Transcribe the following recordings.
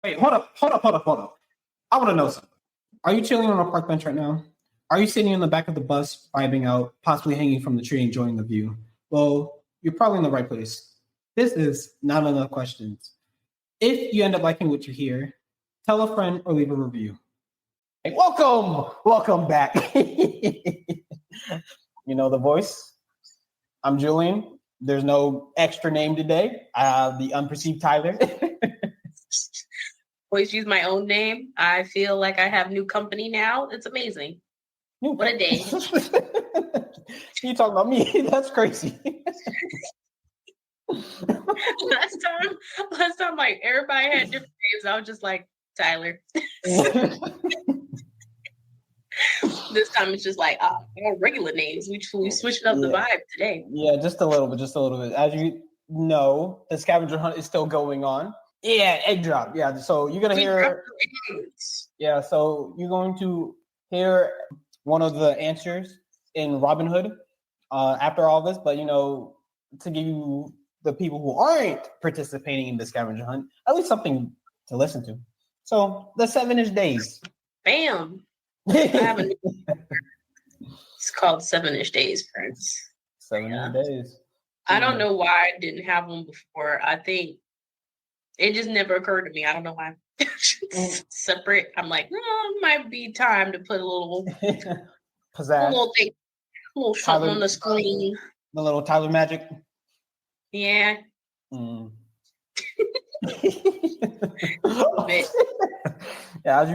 Wait, hold up. I want to know something. Are you chilling on a park bench right now? Are you sitting in the back of the bus, vibing out, possibly hanging from the tree, enjoying the view? Well, you're probably in the right place. This is Not Enough Questions. If you end up liking what you hear, tell a friend or leave a review. Hey, welcome back. You know the voice. I'm Julian. There's no extra name today. I have the unperceived Tyler. Always use my own name. I feel like I have new company now. It's amazing. What a day. You talking about me? That's crazy. last time, like everybody had different names. I was just like Tyler. This time it's just like more regular names. We switched up the vibe today. Yeah, just a little bit. As you know, the scavenger hunt is still going on. Yeah, egg drop. Yeah, so you're gonna hear. Yeah, so you're going to hear one of the answers in Robinhood after all this, but to give you the people who aren't participating in the scavenger hunt at least something to listen to. So the 7-ish days. Bam. It's called 7-ish days, friends. 7-ish days. I don't know why I didn't have one before. I think it just never occurred to me. I don't know why. Separate. I'm like, it might be time to put a little pizzazz. A little something on the screen. The little Tyler magic. Yeah. Yeah, as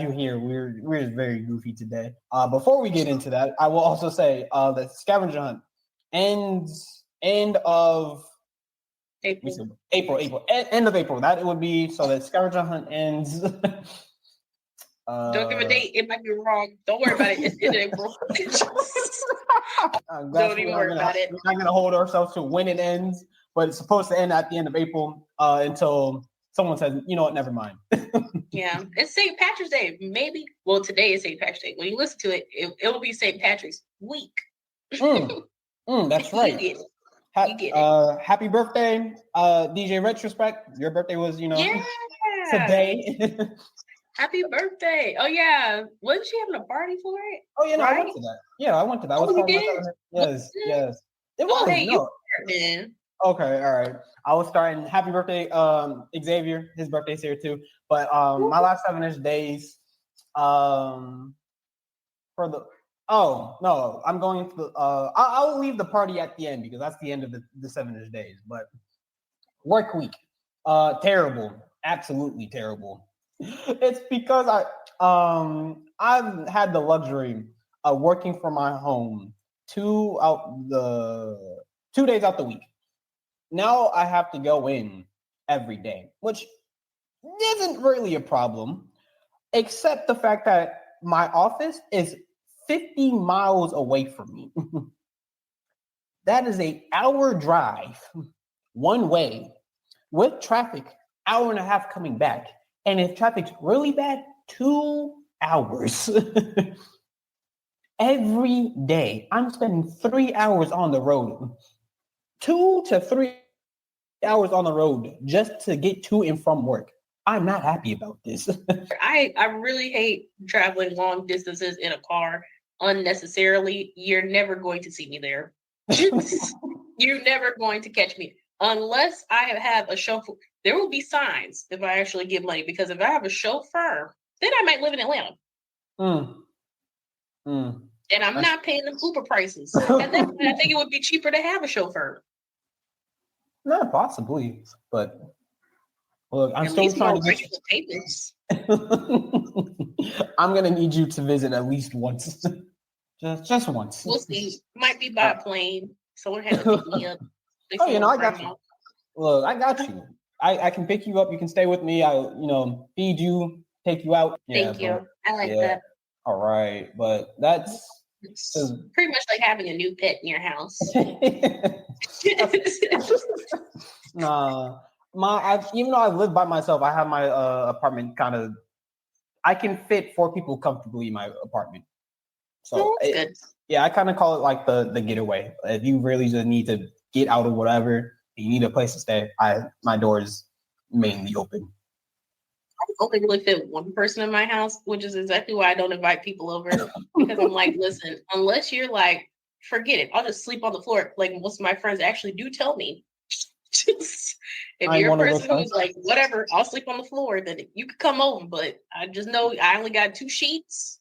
you hear, we're very goofy today. Before we get into that, I will also say the scavenger hunt ends end of April. End of April. That it would be so the scavenger hunt ends. Don't give a date. It might be wrong. Don't worry about it. It's in April. Don't even worry about it. We're not going to hold ourselves to when it ends, but it's supposed to end at the end of April until someone says, you know what, never mind. Yeah, it's St. Patrick's Day. Maybe. Well, today is St. Patrick's Day. When you listen to it, it'll be St. Patrick's week. That's right. You get it. Happy birthday, DJ Retrospect. Your birthday was, today. Happy birthday. Oh, yeah. Wasn't she having a party for it? Oh, yeah, no, right? I went to that. Yeah, I went to that. Oh, you did? Yes. It was. Hey, you man. Okay, all right. I was starting. Happy birthday, Xavier. His birthday's here, too. But my last 7-ish days, I'm going to I'll leave the party at the end because that's the end of the 7-ish days. But work week, terrible. Absolutely terrible. It's because I've had the luxury of working from my home 2 days out the week. Now I have to go in every day, which isn't really a problem, except the fact that my office is 50 miles away from me. That is an hour drive one way with traffic, hour and a half coming back. And if traffic's really bad, 2 hours. Every day, I'm spending 3 hours on the road. 2 to 3 hours on the road just to get to and from work. I'm not happy about this. I really hate traveling long distances in a car unnecessarily. You're never going to see me there. You're never going to catch me unless I have a chauffeur. There will be signs if I actually give money, because if I have a chauffeur, then I might live in Atlanta. And I'm not paying them Uber prices. At that point, I think it would be cheaper to have a chauffeur. Not possibly, but look, I'm still trying to get you payments. I'm gonna need you to visit at least once. just once. We'll see. Might be by plane. Someone has to pick me up. I got you. Look, I got you. I can pick you up. You can stay with me. I'll feed you, take you out. Thank you. I like that. All right, but that's pretty much like having a new pet in your house. Nah, even though I live by myself, I have my apartment kind of. I can fit 4 people comfortably in my apartment. So good. Yeah, I kind of call it like the getaway. If you really just need to get out of whatever, you need a place to stay, my door is mainly open. I only really fit one person in my house, which is exactly why I don't invite people over. Because I'm like, listen, unless you're like, forget it, I'll just sleep on the floor. Like most of my friends actually do tell me. If I'm you're a one of those person friends. who's like, whatever, I'll sleep on the floor, then you could come over. But I just know I only got 2 sheets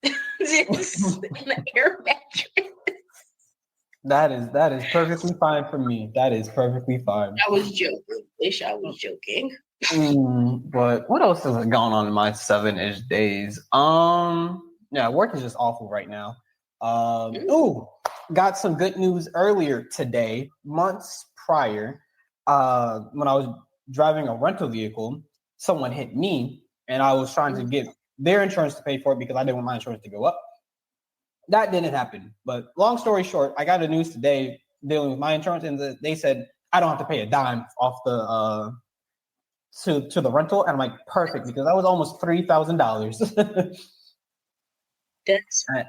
and an air mattress. That is perfectly fine for me. That is perfectly fine. I was joking. Wish I was joking. But what else is going on in my 7-ish days? Yeah, work is just awful right now. Got some good news earlier today, months prior. When I was driving a rental vehicle, someone hit me, and I was trying to get their insurance to pay for it because I didn't want my insurance to go up. That didn't happen. But long story short, I got the news today dealing with my insurance, and they said I don't have to pay a dime off the to the rental. And I'm like, perfect, because that was almost $3,000. That's I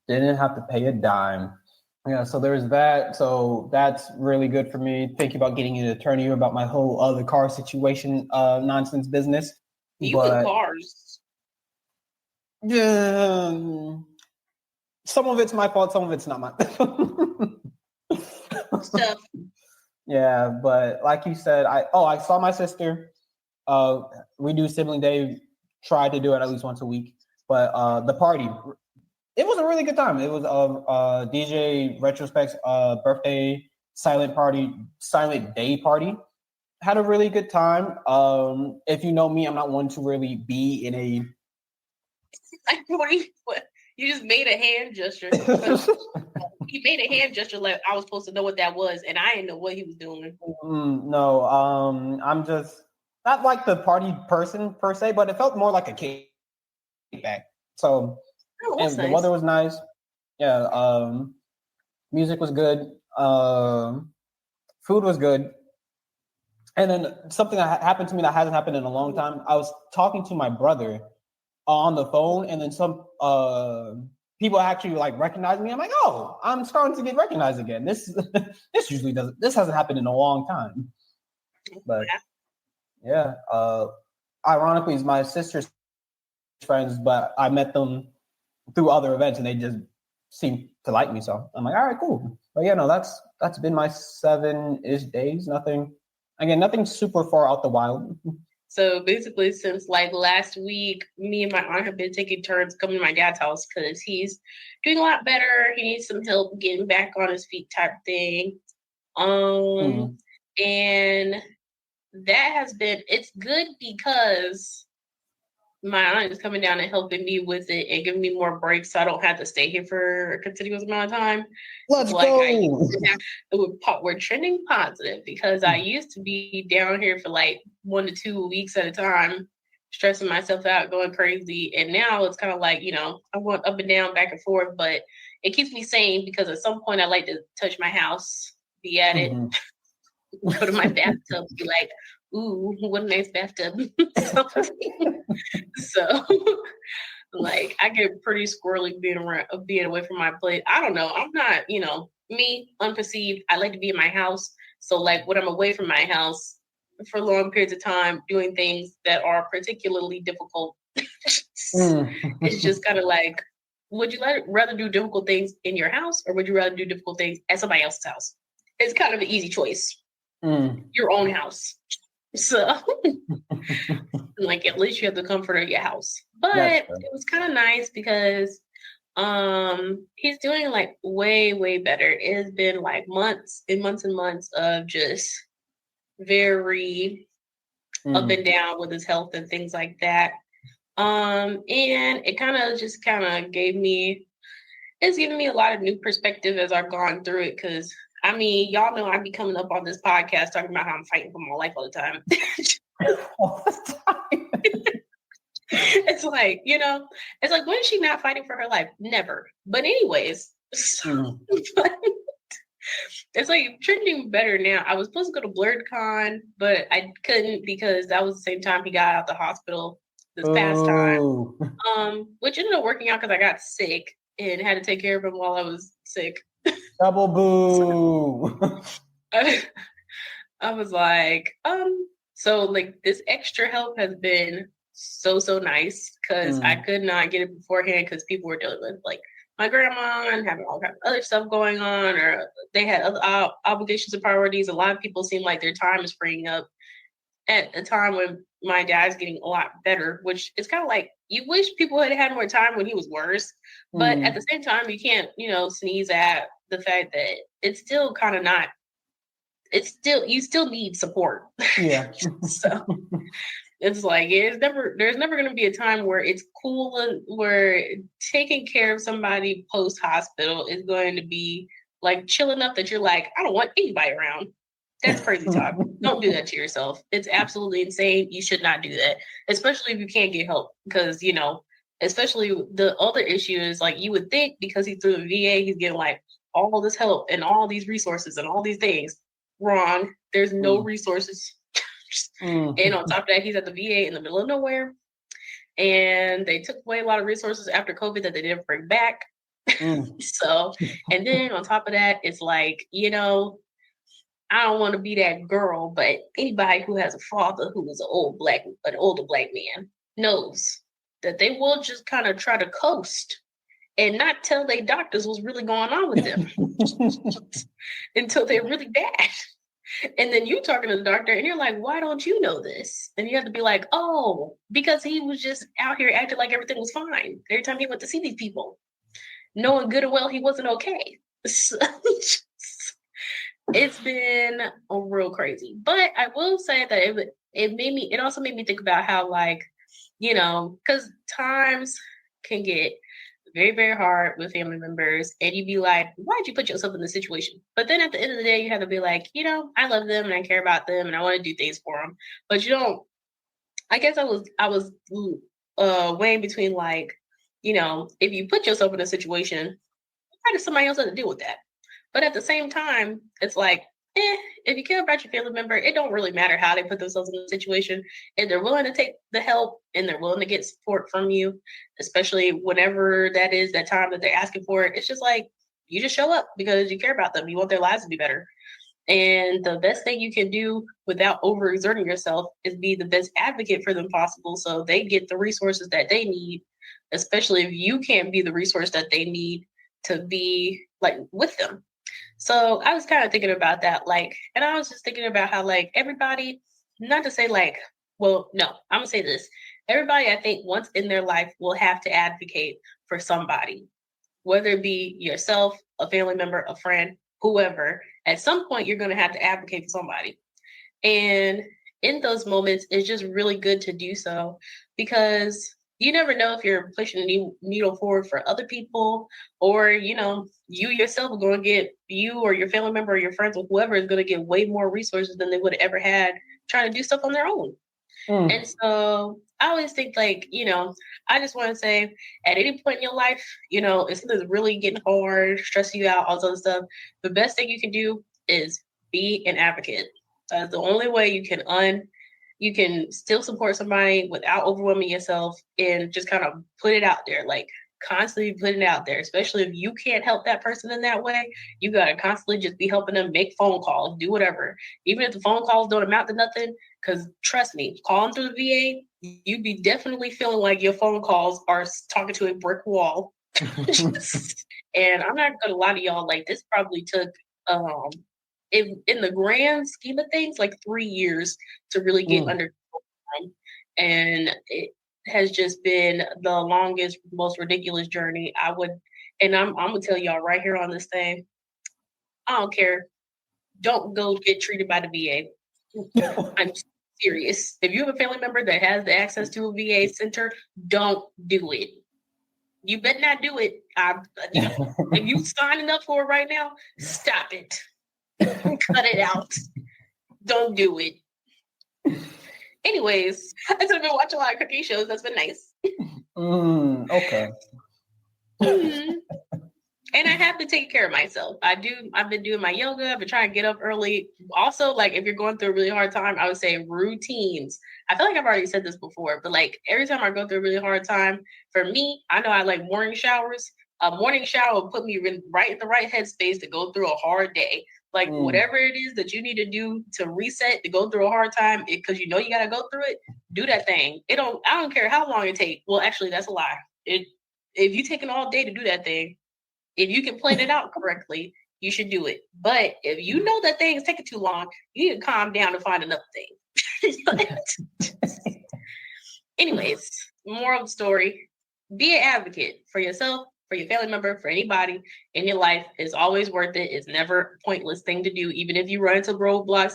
didn't have to pay a dime. Yeah, so there's that. So that's really good for me. Thinking about getting an attorney about my whole other car situation, nonsense business. you and cars. Yeah, some of it's my fault, some of it's not my Stuff. Yeah, but like you said, I saw my sister. We do sibling day, try to do it at least once a week. But the party, it was a really good time. It was DJ Retrospect's birthday silent day party. Had a really good time. If you know me, I'm not one to really be in a You just made a hand gesture. He made a hand gesture like I was supposed to know what that was, and I didn't know what he was doing. No, I'm just not like the party person per se, but it felt more like a kickback. So, and the weather was nice. Yeah, music was good. Food was good. And then something that happened to me that hasn't happened in a long time. I was talking to my brother on the phone, and then some people actually like recognized me. I'm like, oh, I'm starting to get recognized again. This hasn't happened in a long time. But yeah, ironically, it's my sister's friends, but I met them through other events, and they just seem to like me. So I'm like, all right, cool. But yeah, no, that's been my 7-ish days. Nothing super far out the wild. So basically, since like last week, me and my aunt have been taking turns coming to my dad's house because he's doing a lot better. He needs some help getting back on his feet, type thing. And that has been, it's good because my aunt is coming down and helping me with it and giving me more breaks so I don't have to stay here for a continuous amount of time. Let's go. We're trending positive because I used to be down here for like 1 to 2 weeks at a time, stressing myself out, going crazy. And now it's kind of like, I'm going up and down, back and forth, but it keeps me sane because at some point I like to touch my house, be at it, go to my bathtub, be like, ooh, what a nice bathtub. So like I get pretty squirrely being away from my place. I don't know. I'm not, me, unperceived. I like to be in my house. So like when I'm away from my house for long periods of time doing things that are particularly difficult, it's just kind of like, would you rather do difficult things in your house or would you rather do difficult things at somebody else's house? It's kind of an easy choice. Your own house. So like at least you have the comfort of your house. But it was kind of nice because he's doing like way, way better. It has been like months and months and months of just very up and down with his health and things like that. And it kind of giving me a lot of new perspective as I've gone through it because I mean, y'all know I be coming up on this podcast talking about how I'm fighting for my life all the time. It's like, when is she not fighting for her life? Never. But anyways, it's like trending better now. I was supposed to go to BlurredCon, but I couldn't because that was the same time he got out the hospital this past time. Which ended up working out because I got sick and had to take care of him while I was sick. Double boo. I was like, So like this extra help has been so nice because I could not get it beforehand because people were dealing with like my grandma and having all kinds of other stuff going on, or they had other obligations and priorities. A lot of people seem like their time is freeing up at a time when my dad's getting a lot better, which is kind of like you wish people had had more time when he was worse. But at the same time, you can't, sneeze at the fact that it's still kind of not, you still need support. Yeah. So it's like, there's never going to be a time where it's cool and where taking care of somebody post hospital is going to be like chill enough that you're like, I don't want anybody around. That's crazy talk. Don't do that to yourself. It's absolutely insane. You should not do that, especially if you can't get help. Because, especially the other issue is like you would think because he's through the VA, he's getting like all this help and all these resources and all these things. Wrong. There's no resources. And on top of that, he's at the VA in the middle of nowhere. And they took away a lot of resources after COVID that they didn't bring back. So, and then on top of that, it's like, I don't want to be that girl, but anybody who has a father who is an older black man knows that they will just kind of try to coast and not tell their doctors what's really going on with them until they're really bad. And then you talking to the doctor and you're like, why don't you know this? And you have to be like, oh, because he was just out here acting like everything was fine every time he went to see these people, knowing good and well he wasn't okay. So, it's been a real crazy. But I will say that it also made me think about how, like, because times can get very, very hard with family members, and you'd be like, why'd you put yourself in this situation? But then at the end of the day, you have to be like, I love them and I care about them and I want to do things for them. But I guess I was weighing between like, if you put yourself in a situation, why does somebody else have to deal with that? But at the same time, it's like, if you care about your family member, it don't really matter how they put themselves in the situation. If they're willing to take the help and they're willing to get support from you, especially whenever that is that time that they're asking for it, it's just like, you just show up because you care about them. You want their lives to be better. And the best thing you can do without overexerting yourself is be the best advocate for them possible so they get the resources that they need, especially if you can't be the resource that they need to be like with them. So I was kind of thinking about that, like, and I was just thinking about how, like, everybody, not to say like, well, no, I'm gonna say this. Everybody, I think, once in their life will have to advocate for somebody, whether it be yourself, a family member, a friend, whoever. At some point, you're going to have to advocate for somebody. And in those moments, it's just really good to do so because you never know if you're pushing the needle forward for other people, or, you yourself are going to get, you or your family member or your friends or whoever is going to get way more resources than they would have ever had trying to do stuff on their own. And so I always think like, I just want to say at any point in your life, if something's really getting hard, stressing you out, all this other stuff, the best thing you can do is be an advocate. That's the only way you can still support somebody without overwhelming yourself, and just kind of put it out there, like constantly put it out there, especially if you can't help that person in that way. You got to constantly just be helping them, make phone calls, do whatever. Even if the phone calls don't amount to nothing, because trust me, calling through the VA, you'd be definitely feeling like your phone calls are talking to a brick wall. And I'm not going to lie to y'all, like this probably took, in the grand scheme of things, like 3 years to really get under control. And it has just been the longest, most ridiculous journey. I'm gonna tell y'all right here on this thing, I don't care. Don't go get treated by the VA. I'm serious. If you have a family member that has the access to a VA center, don't do it. You better not do it. If you signing up for it right now, stop it. Cut it out. Don't do it. Anyways, I've been watching a lot of cooking shows. That's been nice. Okay. And I have to take care of myself. I've been doing my yoga. I've been trying to get up early. Also, like if you're going through a really hard time, I would say routines. I feel like I've already said this before, but like every time I go through a really hard time, for me, I know I like morning showers. A morning shower will put me right in the right headspace to go through a hard day. Like whatever it is that you need to do to reset, to go through a hard time, because you know you gotta go through it, do that thing. I don't care how long it takes. Well, actually, that's a lie. If you taking all day to do that thing, if you can plan it out correctly, you should do it. But if you know that thing is taking too long, you need to calm down and find another thing. Anyways, moral of the story, be an advocate for yourself, for your family member, for anybody in your life. Is always worth it. It's never a pointless thing to do. Even if you run into roadblocks,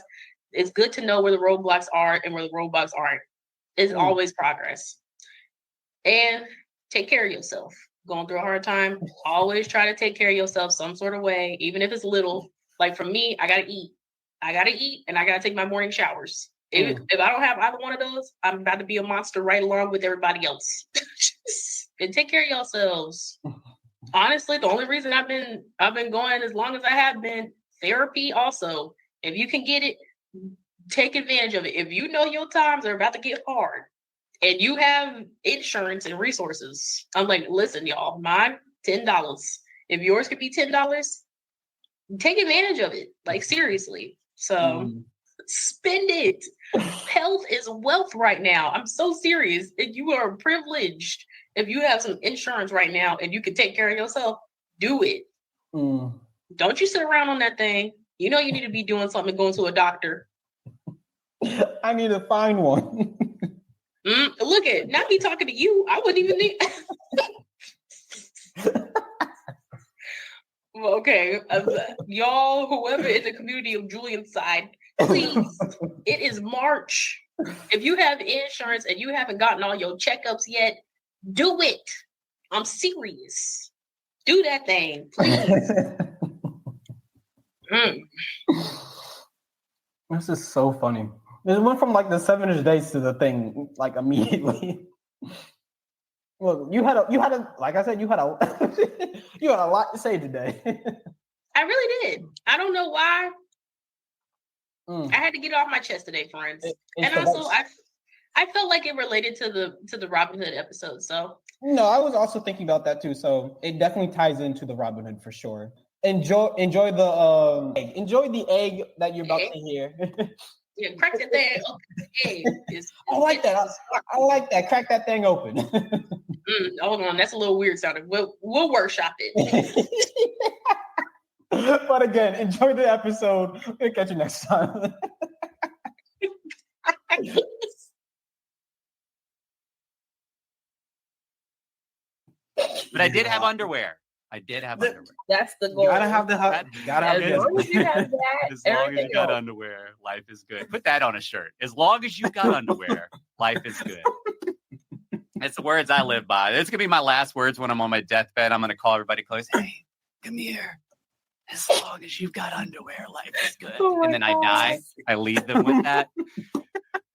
it's good to know where the roadblocks are and where the roadblocks aren't. It's always progress. And take care of yourself. Going through a hard time, always try to take care of yourself some sort of way, even if it's little. Like for me, I gotta eat, and I gotta take my morning showers. If I don't have either one of those, I'm about to be a monster right along with everybody else. And take care of yourselves. Honestly, the only reason I've been going as long as I have been, therapy also. If you can get it, take advantage of it. If you know your times are about to get hard and you have insurance and resources, I'm like, listen, y'all, mine $10. If yours could be $10, take advantage of it. Like seriously. So spend it. Health is wealth right now. I'm so serious. If you are privileged, if you have some insurance right now and you can take care of yourself, do it. Don't you sit around on that thing. You know you need to be doing something, going to a doctor. I need to find one. Look at, not me talking to you. I wouldn't even need. Okay, y'all, whoever in the community of Julian's side, please, it is March. If you have insurance and you haven't gotten all your checkups yet, do it. I'm serious. Do that thing, please. This is so funny. It went from like the 7-ish days to the thing like immediately. Well, you had a like I said, you had a you had a lot to say today. I really did. I don't know why. I had to get off my chest today, friends. And also I felt like it related to the Robinhood episode. So no, I was also thinking about that too. So it definitely ties into the Robinhood for sure. Enjoy the egg that you're about to hear. Yeah, crack that thing open. I like that. I like that. Crack that thing open. Hold on, that's a little weird sounding. We'll workshop it. But again, enjoy the episode. We'll catch you next time. But I did have underwear. That's the goal. You gotta have the. As long as you have that, as long as you got underwear, life is good. Put that on a shirt. As long as you got underwear, life is good. It's the words I live by. It's gonna be my last words when I'm on my deathbed. I'm gonna call everybody close. Hey, come here. As long as you've got underwear, life is good. And then I die. I leave them with that.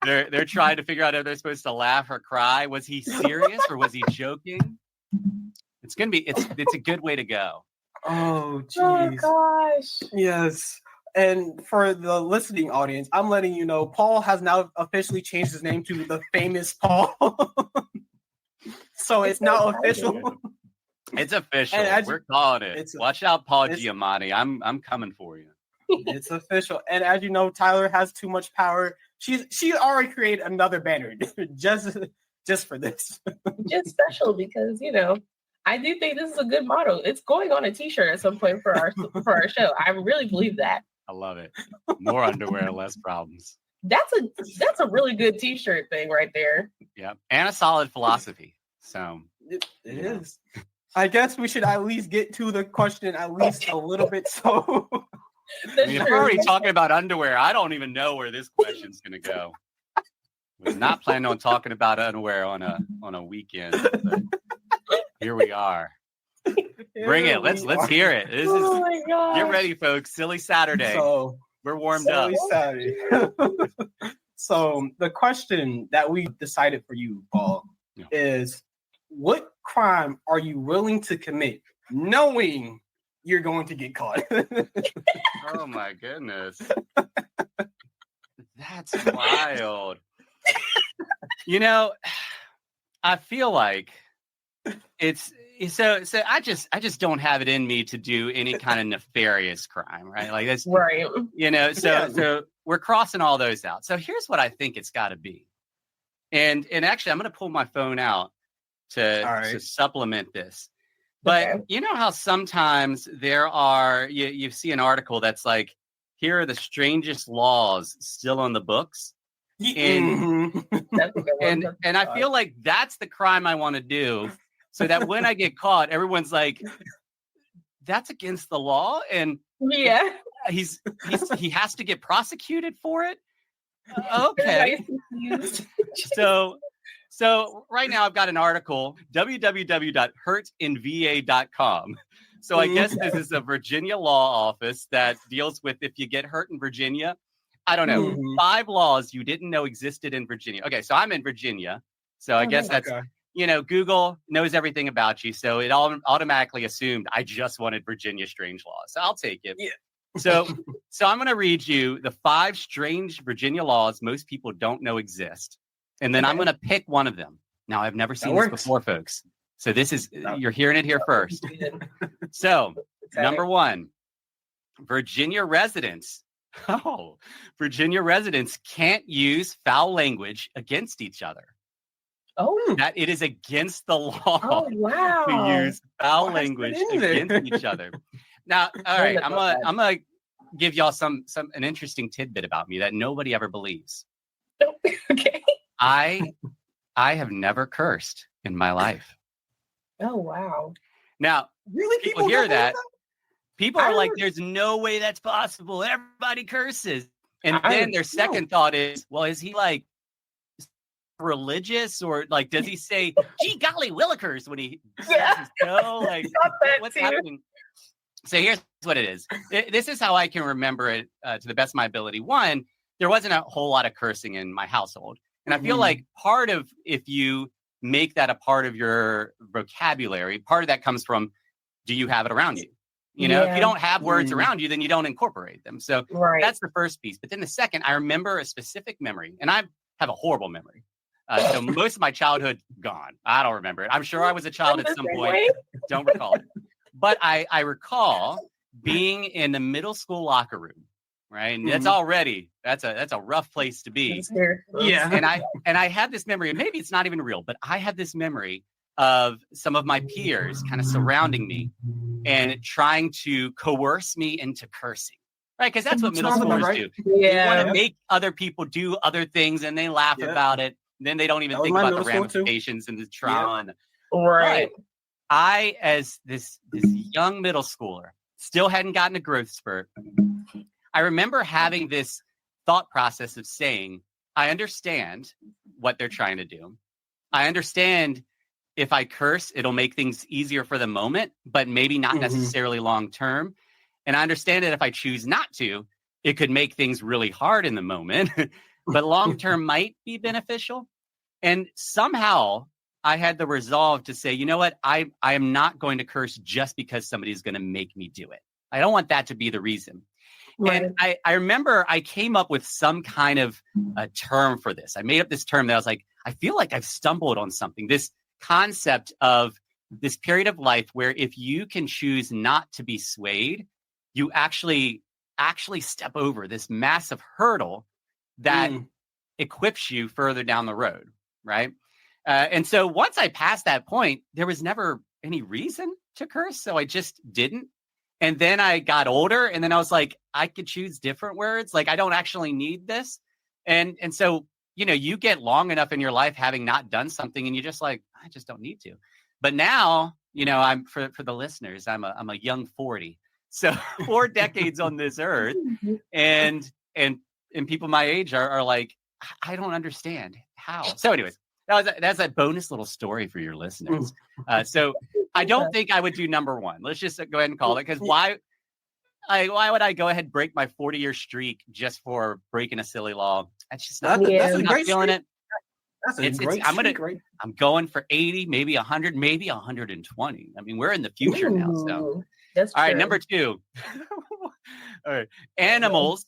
They're trying to figure out if they're supposed to laugh or cry. Was he serious or was he joking? It's a good way to go. Oh, geez. Oh gosh. Yes. And for the listening audience, I'm letting you know Paul has now officially changed his name to the famous Paul. So it's now official. It's official. We're calling it. Watch out, Paul Giamatti. I'm coming for you. It's official. And as you know, Tyler has too much power. She already created another banner just for this. Just special because, I do think this is a good motto. It's going on a t-shirt at some point for our show. I really believe that. I love it. More underwear, less problems. That's a really good t-shirt thing right there. Yeah. And a solid philosophy. So it is. I guess we should at least get to the question at least a little bit. So if we're already talking about underwear, I don't even know where this question's gonna go. Was not planning on talking about underwear on a weekend, but here we are. Bring it. Let's hear it. This is get ready, folks. Silly Saturday. So we're warmed up. Saturday. So the question that we decided for you, Paul, is what crime are you willing to commit knowing you're going to get caught? Oh my goodness. That's wild. I feel like So I just don't have it in me to do any kind of nefarious crime, right? Like that's Right. So we're crossing all those out. So here's what I think it's got to be. And actually I'm going to pull my phone out to supplement this. But you know how sometimes there are you see an article that's like, here are the strangest laws still on the books. And and I feel like that's the crime I want to do, so that when I get caught, everyone's like, that's against the law, and he has to get prosecuted for it. Okay. So right now I've got an article, www.hurtinva.com. So I guess this is a Virginia law office that deals with if you get hurt in Virginia. I don't know, 5 laws you didn't know existed in Virginia. Okay, so I'm in Virginia. So I guess that's, Google knows everything about you. So it automatically assumed I just wanted Virginia strange laws. So I'll take it. Yeah. So I'm going to read you the 5 strange Virginia laws most people don't know exist. And then I'm going to pick one of them. Now, I've never seen this before, folks. So this is, you're hearing it here first. So, number 1, Virginia residents can't use foul language against each other. Oh, that it is against the law to use foul language against each other. Now, all right, I'm gonna give y'all an interesting tidbit about me that nobody ever believes. Okay. I have never cursed in my life. Oh wow. Now, really, people hear that. People are like, there's no way that's possible. Everybody curses. And then their second thought is, well, is he like religious, or like does he say gee golly willikers when he says his toe? Like what's happening? So here's what it is. This is how I can remember it to the best of my ability. 1, there wasn't a whole lot of cursing in my household. And I feel like part of, if you make that a part of your vocabulary, part of that comes from, do you have it around you? You know, if you don't have words around you, then you don't incorporate them. So that's the first piece. But then the second, I remember a specific memory, and I have a horrible memory. So most of my childhood gone. I don't remember it. I'm sure I was a child at some point. Don't recall it. But I recall being in the middle school locker room, right? And that's a rough place to be. Yeah. And I had this memory, and maybe it's not even real, but I had this memory of some of my peers kind of surrounding me and trying to coerce me into cursing, right? Because that's what middle schoolers do. You want to make other people do other things, and they laugh about it. Then they don't even think about the ramifications and the trauma. Right. But I, as this young middle schooler, still hadn't gotten a growth spurt. I remember having this thought process of saying, I understand what they're trying to do. I understand if I curse, it'll make things easier for the moment, but maybe not necessarily long term. And I understand that if I choose not to, it could make things really hard in the moment, but long term might be beneficial. And somehow I had the resolve to say, you know what, I am not going to curse just because somebody's going to make me do it. I don't want that to be the reason. Right. And I remember I came up with some kind of a term for this. I made up this term that I was like, I feel like I've stumbled on something. This concept of this period of life where if you can choose not to be swayed, you actually step over this massive hurdle that equips you further down the road, right? And so once I passed that point, there was never any reason to curse, so I just didn't. And then I got older, and then I was like, I could choose different words. Like, I don't actually need this. And so, you know, you get long enough in your life having not done something, and you're just like, I just don't need to. But now, you know, I'm for the listeners, I'm a young 40. So 4 decades on this earth, and people my age are like, I don't understand how. So anyways, that's a bonus little story for your listeners. So I don't think I would do number 1. Let's just go ahead and call it, because why would I go ahead and break my 40-year streak just for breaking a silly law? That's just not, that's I'm not feeling it. That's a great streak. I'm going for 80, maybe 100, maybe 120. I mean, we're in the future now. So that's all right, true. number 2. All right, animals.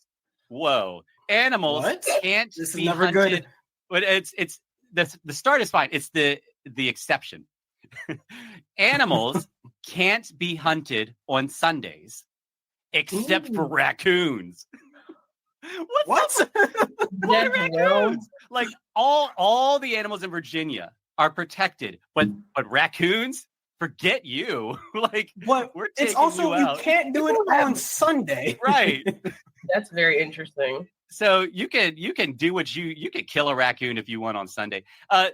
Whoa, animals can't this be is never hunted. good. But it's the start is fine. It's the exception. Animals can't be hunted on Sundays except for raccoons. What's up with raccoons? Like all the animals in Virginia are protected, but raccoons, forget you. Like, But we're it's taking also you you out. can't do it on Sunday. Right. That's very interesting. So you can do what you could kill a raccoon if you want on Sunday.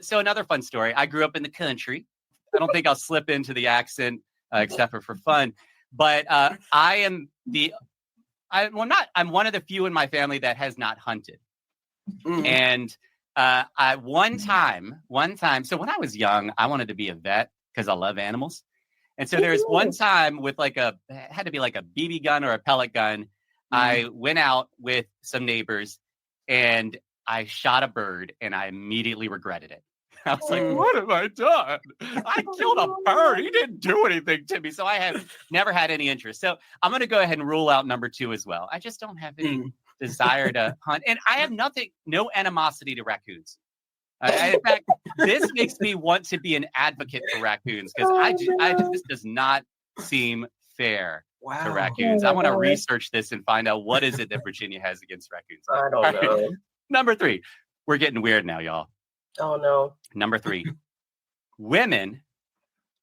So another fun story. I grew up in the country. I don't think I'll slip into the accent except for fun. But I'm one of the few in my family that has not hunted. And one time. So when I was young, I wanted to be a vet because I love animals. And so there's one time with it had to be like a BB gun or a pellet gun. I went out with some neighbors and I shot a bird and I immediately regretted it. I was like, what have I done? I killed a bird. He didn't do anything to me. So I have never had any interest. So I'm going to go ahead and rule out number 2 as well. I just don't have any desire to hunt. And I have no animosity to raccoons. In fact, this makes me want to be an advocate for raccoons because this does not seem fair to raccoons. I want to research this and find out what is it that Virginia has against raccoons. I don't know. Number 3. We're getting weird now, y'all. Oh, no. Number 3. Women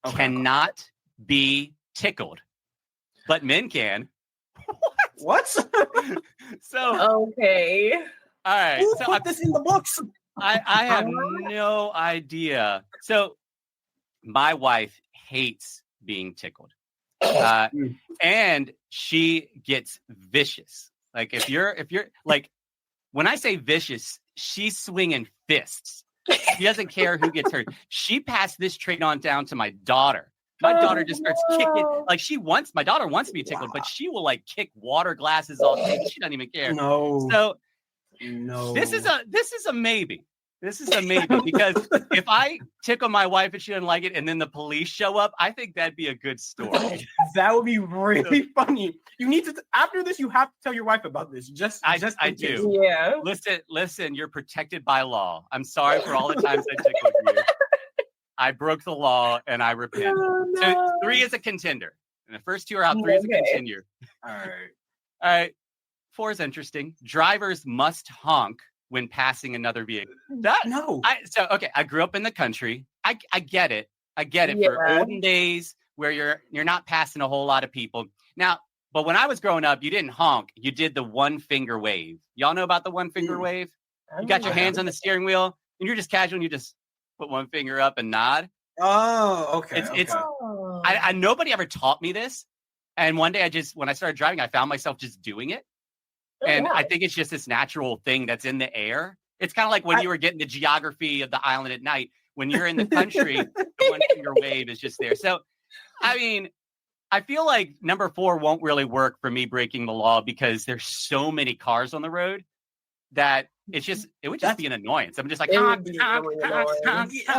cannot be tickled, but men can. What? So okay. All right. Who So put this in the books? I have no idea. So my wife hates being tickled. And she gets vicious. Like if you're like, when I say vicious, she's swinging fists. She doesn't care who gets hurt. She passed this trait on down to my daughter. My daughter just starts kicking. Like my daughter wants to be tickled, but she will like kick water glasses all day. She doesn't even care. No. So no. This is a maybe. This is a maybe because if I tickle my wife and she doesn't like it and then the police show up, I think that'd be a good story. That would be really funny. You need to, after this, you have to tell your wife about this. I do. Yeah. Listen, you're protected by law. I'm sorry for all the times I tickled you. I broke the law and I repent. Oh, no. So 3 is a contender. And the first 2 are out. 3 is a contender. All All right. 4 is interesting. Drivers must honk when passing another vehicle. I grew up in the country. I get it. For olden days where you're not passing a whole lot of people. Now, but when I was growing up, you didn't honk. You did the 1 finger wave. Y'all know about the 1 finger wave? You got your hands on the steering wheel and you're just casual and you just put 1 finger up and nod. Oh, okay. I nobody ever taught me this. And one day when I started driving, I found myself just doing it. I think it's just this natural thing that's in the air. It's kind of like when you were getting the geography of the island at night. When you're in the country, the 1 finger wave is just there. So, I mean, I feel like number 4 won't really work for me breaking the law because there's so many cars on the road that it would just be an annoyance. I'm just like, honk. I'm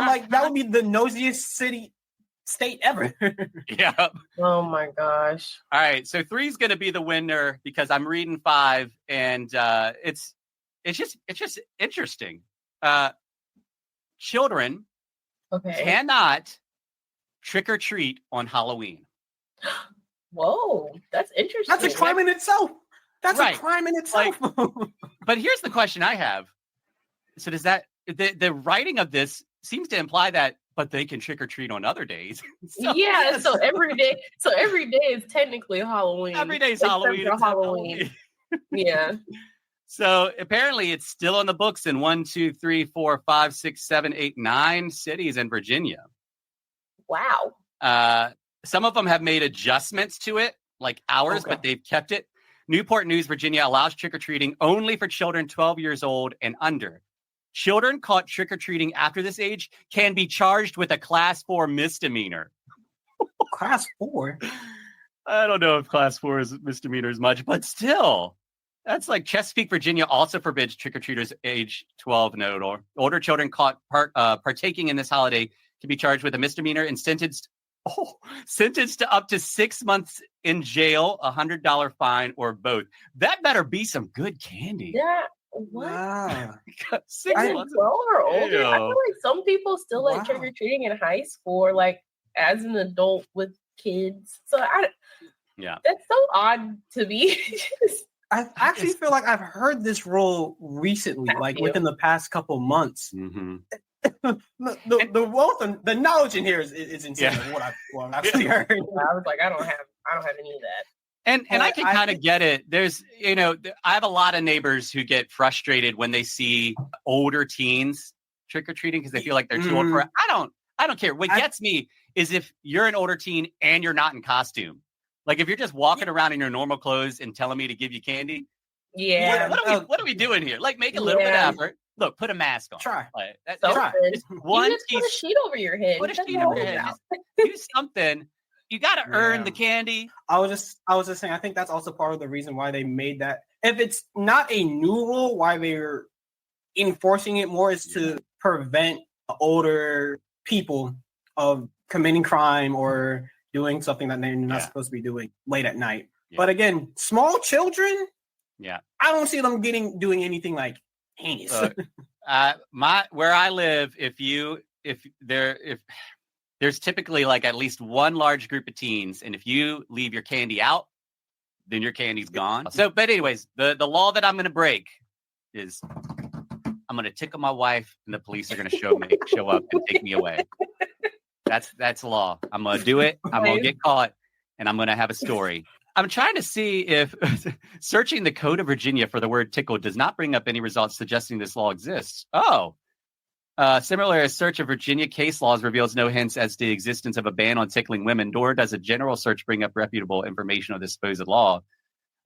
like, that would be the nosiest state ever. Yeah. Oh my gosh. All right. So 3 is going to be the winner because I'm reading 5 and it's just interesting. Children cannot trick or treat on Halloween. Whoa, that's interesting. That's a crime in itself. Right. A crime in itself. But here's the question I have. So does that the writing of this seems to imply that, but they can trick or treat on other days. So every day is technically Halloween. Every day is Halloween. Halloween. Yeah. So apparently it's still on the books in 1, 2, 3, 4, 5, 6, 7, 8, 9 cities in Virginia. Wow. Some of them have made adjustments to it, like ours, but they've kept it. Newport News, Virginia allows trick-or-treating only for children 12 years old and under. Children caught trick-or-treating after this age can be charged with a Class 4 misdemeanor. Class 4? I don't know if Class 4 is misdemeanor as much, but still. That's like Chesapeake, Virginia also forbids trick-or-treaters age 12 and older children caught partaking in this holiday can be charged with a misdemeanor and sentenced to up to 6 months in jail, $100 fine, or both. That better be some good candy. Yeah. What? Wow. 6 months or older? I feel like some people still like trick or treating in high school, or like as an adult with kids. So Yeah. that's so odd to me. I actually feel like I've heard this rule recently, Have like you? within the past couple months. Mm-hmm. The wealth and the knowledge in here is insane. Yeah. What I've actually heard. I was like, I don't have any of that. And I But can I kind of think- get it. There's, I have a lot of neighbors who get frustrated when they see older teens trick or treating because they feel like they're too old for it. I don't care. What gets me is if you're an older teen and you're not in costume. Like if you're just walking around in your normal clothes and telling me to give you candy. Yeah. What are we doing here? Like make a little bit of Yeah. effort. Look, put a mask on. Try. Like, Try. just You one just put a sheet over your head. Put a That's sheet over your all head. about. Just do something. You got to earn Yeah. the candy. I was just saying. I think that's also part of the reason why they made that. If it's not a new rule, why they're enforcing it more is to prevent older people of committing crime or doing something that they're not supposed to be doing late at night. Yeah. But again, small children, Yeah. I don't see them doing anything like heinous. Where I live, if there's typically like at least one large group of teens, and if you leave your candy out, then your candy's gone. So, but anyways, the law that I'm going to break is I'm going to tickle my wife, and the police are going to show up and take me away. That's law. I'm going to do it. I'm going to get caught, and I'm going to have a story. I'm trying to see if searching the Code of Virginia for the word tickle does not bring up any results suggesting this law exists. Oh. Similarly, a search of Virginia case laws reveals no hints as to the existence of a ban on tickling women, nor does a general search bring up reputable information on this supposed law.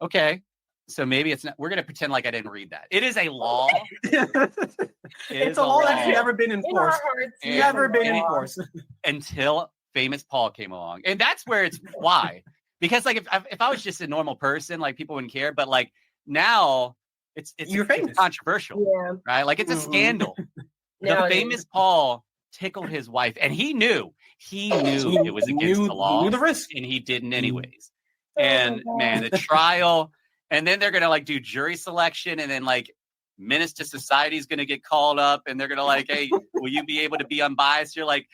Okay. So maybe it's not. We're going to pretend like I didn't read that. It is a law. It's a law that's never been In our enforced. hearts, And- Never been law. enforced. Until famous Paul came along. And that's where it's why. Because like if I was just a normal person, like people wouldn't care. But like now it's You're famous. controversial, Yeah. right? Like it's a Mhm. scandal. Now The it famous is. Paul tickled his wife, and he knew it was against the law, Knew the risk. and he didn't anyways. Oh my And God. man, the trial, and then they're gonna like do jury selection, and then like Menace to Society is gonna get called up, and they're gonna like, hey, will you be able to be unbiased? You're like,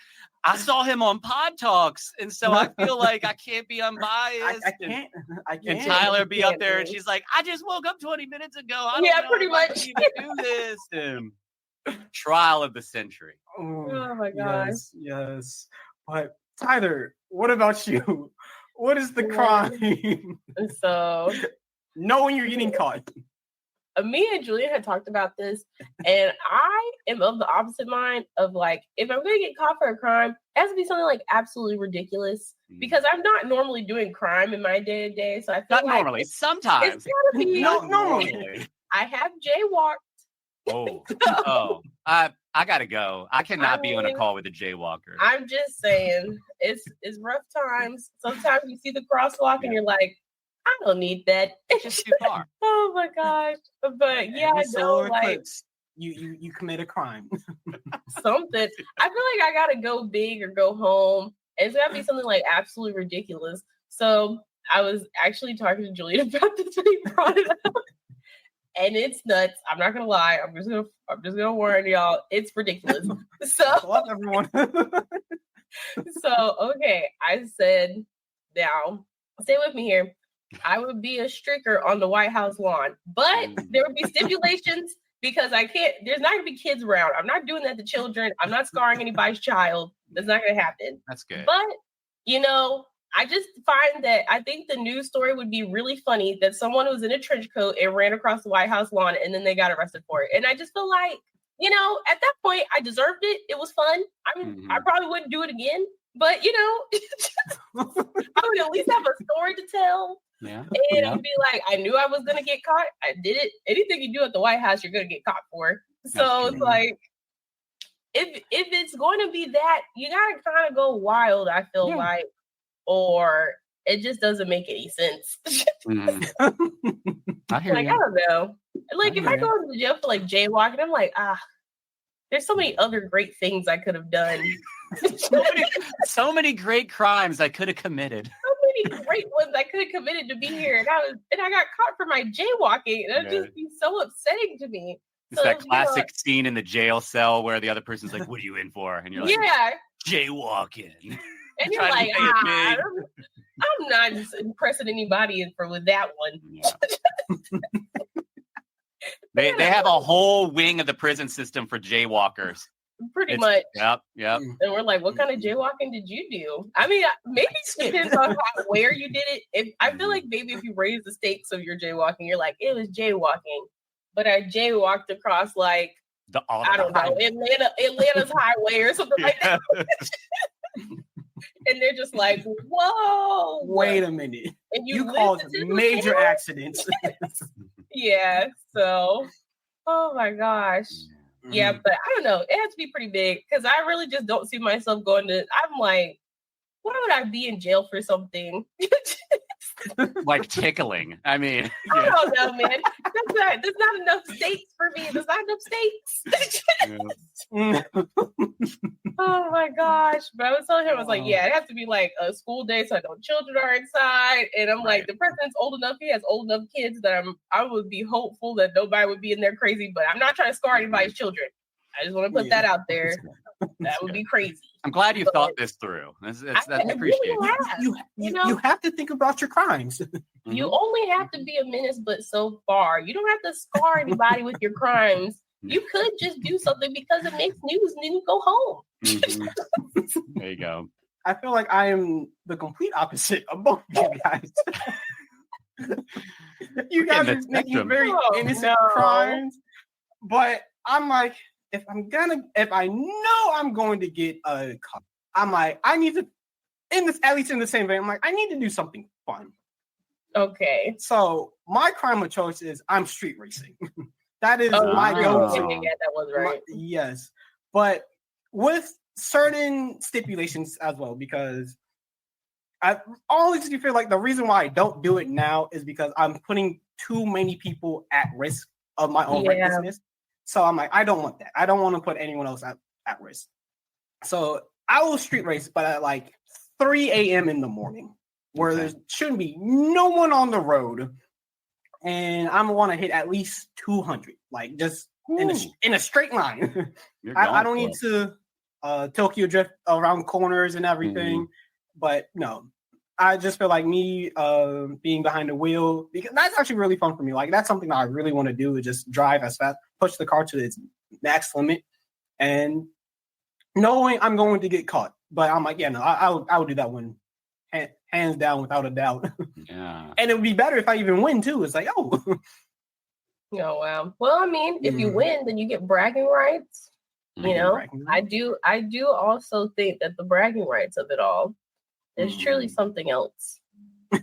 I saw him on Pod Talks, and so I feel like I can't be unbiased. I can't. And Tyler be up there, and Can't. she's like, I just woke up 20 minutes ago. I don't Yeah, know pretty if I can much. even do this. And trial of the century. Oh my gosh. Yes. But Tyler, what about you? What is the Yeah. crime? So Knowing you're getting caught. me and Julian had talked about this, and I am of the opposite mind of like, if I'm going to get caught for a crime, it has to be something like absolutely ridiculous because I'm not normally doing crime in my day to day. So I feel Not like normally, sometimes. it's gotta be. No, normally. I have jaywalked. Oh, I gotta go. I cannot be on a mean, call with a jaywalker. I'm just saying, it's rough times. Sometimes you see the crosswalk and you're like, I don't need that. It's just too far. Oh my gosh. But yeah, Every no, solar like eclipse, you commit a crime. something. I feel like I gotta go big or go home. It's gotta be something like absolutely ridiculous. So I was actually talking to Julian about this when he brought it up. And it's nuts. I'm not gonna lie. I'm just gonna warn y'all. It's ridiculous. So What, everyone? okay. I said, now stay with me here. I would be a stricker on the White House lawn, but there would be stipulations because I can't. There's not gonna be kids around. I'm not doing that to children. I'm not scarring anybody's child. That's not gonna happen. That's good. But I just find that I think the news story would be really funny that someone was in a trench coat and ran across the White House lawn and then they got arrested for it. And I just feel like, at that point, I deserved it. It was fun. I mean, I probably wouldn't do it again, but I would at least have a story to tell. Yeah. And I'd be like, I knew I was gonna get caught. I did it. Anything you do at the White House, you're gonna get caught for. So it's like, if it's going to be that, you gotta kind of go wild. I feel like, or it just doesn't make any sense. I hear I you. don't know. Like if I go to jail for like jaywalking, I'm like, there's so many other great things I could have done. So many great crimes I could have committed. So many great ones I could have committed to be here, and I got caught for my jaywalking, and it'd just be so upsetting to me. It's that classic scene in the jail cell where the other person's like, "What are you in for?" And you're like, yeah, "Jaywalking." And you're Trying to like, play it big. I'm not just impressing anybody with that one. Yeah. They have a whole wing of the prison system for jaywalkers. Pretty much. Yep. And we're like, what kind of jaywalking did you do? I mean, maybe it depends on where you did it. I feel like maybe if you raise the stakes of your jaywalking, you're like, it was jaywalking. But I jaywalked across like, I don't know, Atlanta's highway or something like that. And they're just like, whoa. Wait a minute. And you caused major accidents. Yeah. So, oh my gosh. Yeah, but I don't know. It has to be pretty big because I really just don't see myself going to. I'm like, why would I be in jail for something? Like tickling. I mean, I don't know, man. There's not enough stakes for me. There's not enough stakes. Oh my gosh. But I was telling him, I was like, yeah, it has to be like a school day so I know children are inside. And I'm like, the president's old enough. He has old enough kids that I would be hopeful that nobody would be in there crazy. But I'm not trying to scar anybody's children. I just want to put that out there. That would be crazy. I'm glad you thought this through. That's appreciated. You have to think about your crimes. You only have to be a menace, but so far. You don't have to scar anybody with your crimes. You could just do something because it makes news and then you go home. There you go. I feel like I am the complete opposite of both you guys. You guys are making very innocent crimes, but I'm like, if I know I'm going to get a cut, I'm like, I need to, at least in the same vein, I'm like, I need to do something fun. Okay. So my crime of choice is I'm street racing. That is my go-to. Yeah, that was right. Yes. But with certain stipulations as well, because I always feel like the reason why I don't do it now is because I'm putting too many people at risk of my own recklessness. So I'm like, I don't want that. I don't want to put anyone else at risk. So I will street race, but at like 3 a.m. in the morning, where there shouldn't be no one on the road. And I'm gonna want to hit at least 200, like just in a straight line. I don't need to Tokyo drift around corners and everything, but no, I just feel like me being behind the wheel, because that's actually really fun for me. Like that's something that I really want to do, is just drive as fast, push the car to its max limit, and knowing I'm going to get caught. But I'm like, yeah, no, I would do that one. Hands down, without a doubt. Yeah. And it would be better if I even win too. It's like, oh. Oh wow. Well, I mean, if you win, then you get bragging rights. You know, I do also think that the bragging rights of it all is truly something else.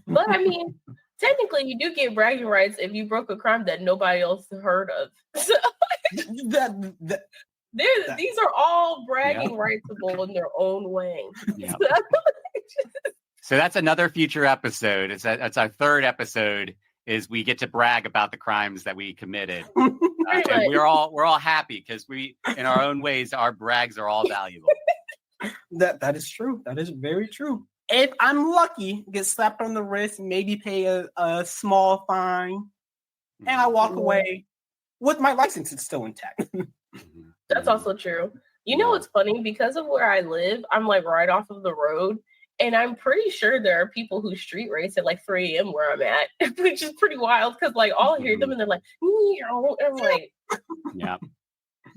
But I mean, technically you do get bragging rights if you broke a crime that nobody else heard of. So, these are all bragging rightsable in their own way. Yeah. So that's another future episode. That's our third episode. Is we get to brag about the crimes that we committed, and we're all happy because we, in our own ways, our brags are all valuable. That is true. That is very true. If I'm lucky, get slapped on the wrist, maybe pay a small fine, and I walk away with my license. It's still intact. That's also true. You know what's funny? Because of where I live, I'm like right off of the road. And I'm pretty sure there are people who street race at like 3 a.m. where I'm at, which is pretty wild because like I'll hear them and they're like, and I'm like,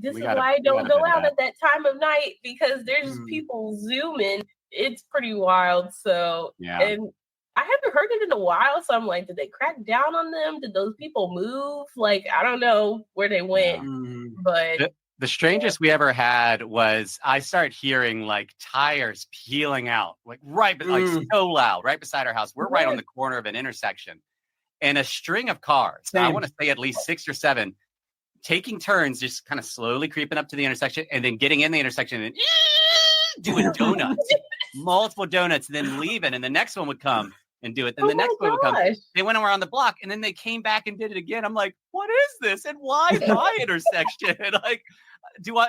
this is why I don't go out at that time of night, because there's just people zooming. It's pretty wild. So, and I haven't heard it in a while. So I'm like, did they crack down on them? Did those people move? Like, I don't know where they went, but. The strangest we ever had was I started hearing like tires peeling out, like so loud, right beside our house. We're right on the corner of an intersection, and a string of cars. I want to say at least 6 or 7, taking turns, just kind of slowly creeping up to the intersection, and then getting in the intersection and doing donuts, multiple donuts, and then leaving. And the next one would come and do it. Then the next one would come. They went around the block, and then they came back and did it again. I'm like, what is this? And why my intersection? Like,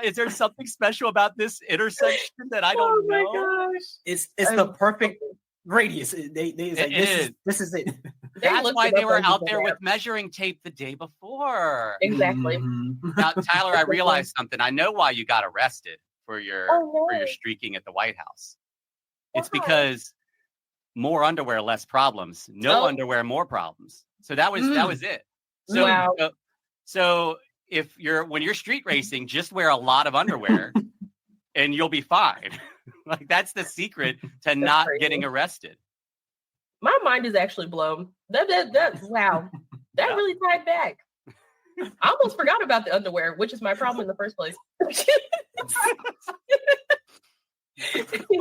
is there something special about this intersection that I don't know? Oh my gosh. It's the perfect radius. This is it. That's why they were out there with measuring tape the day before. Exactly. Now, Tyler, I realized something. I know why you got arrested for your streaking at the White House. It's Why? because more underwear, less problems. No Oh. underwear, more problems. So that was it. So, Wow. so when you're street racing, just wear a lot of underwear and you'll be fine. Like that's the secret to not crazy. getting arrested. My mind is actually blown. That wow. That Yeah. really tied back. I almost forgot about the underwear, which is my problem in the first place.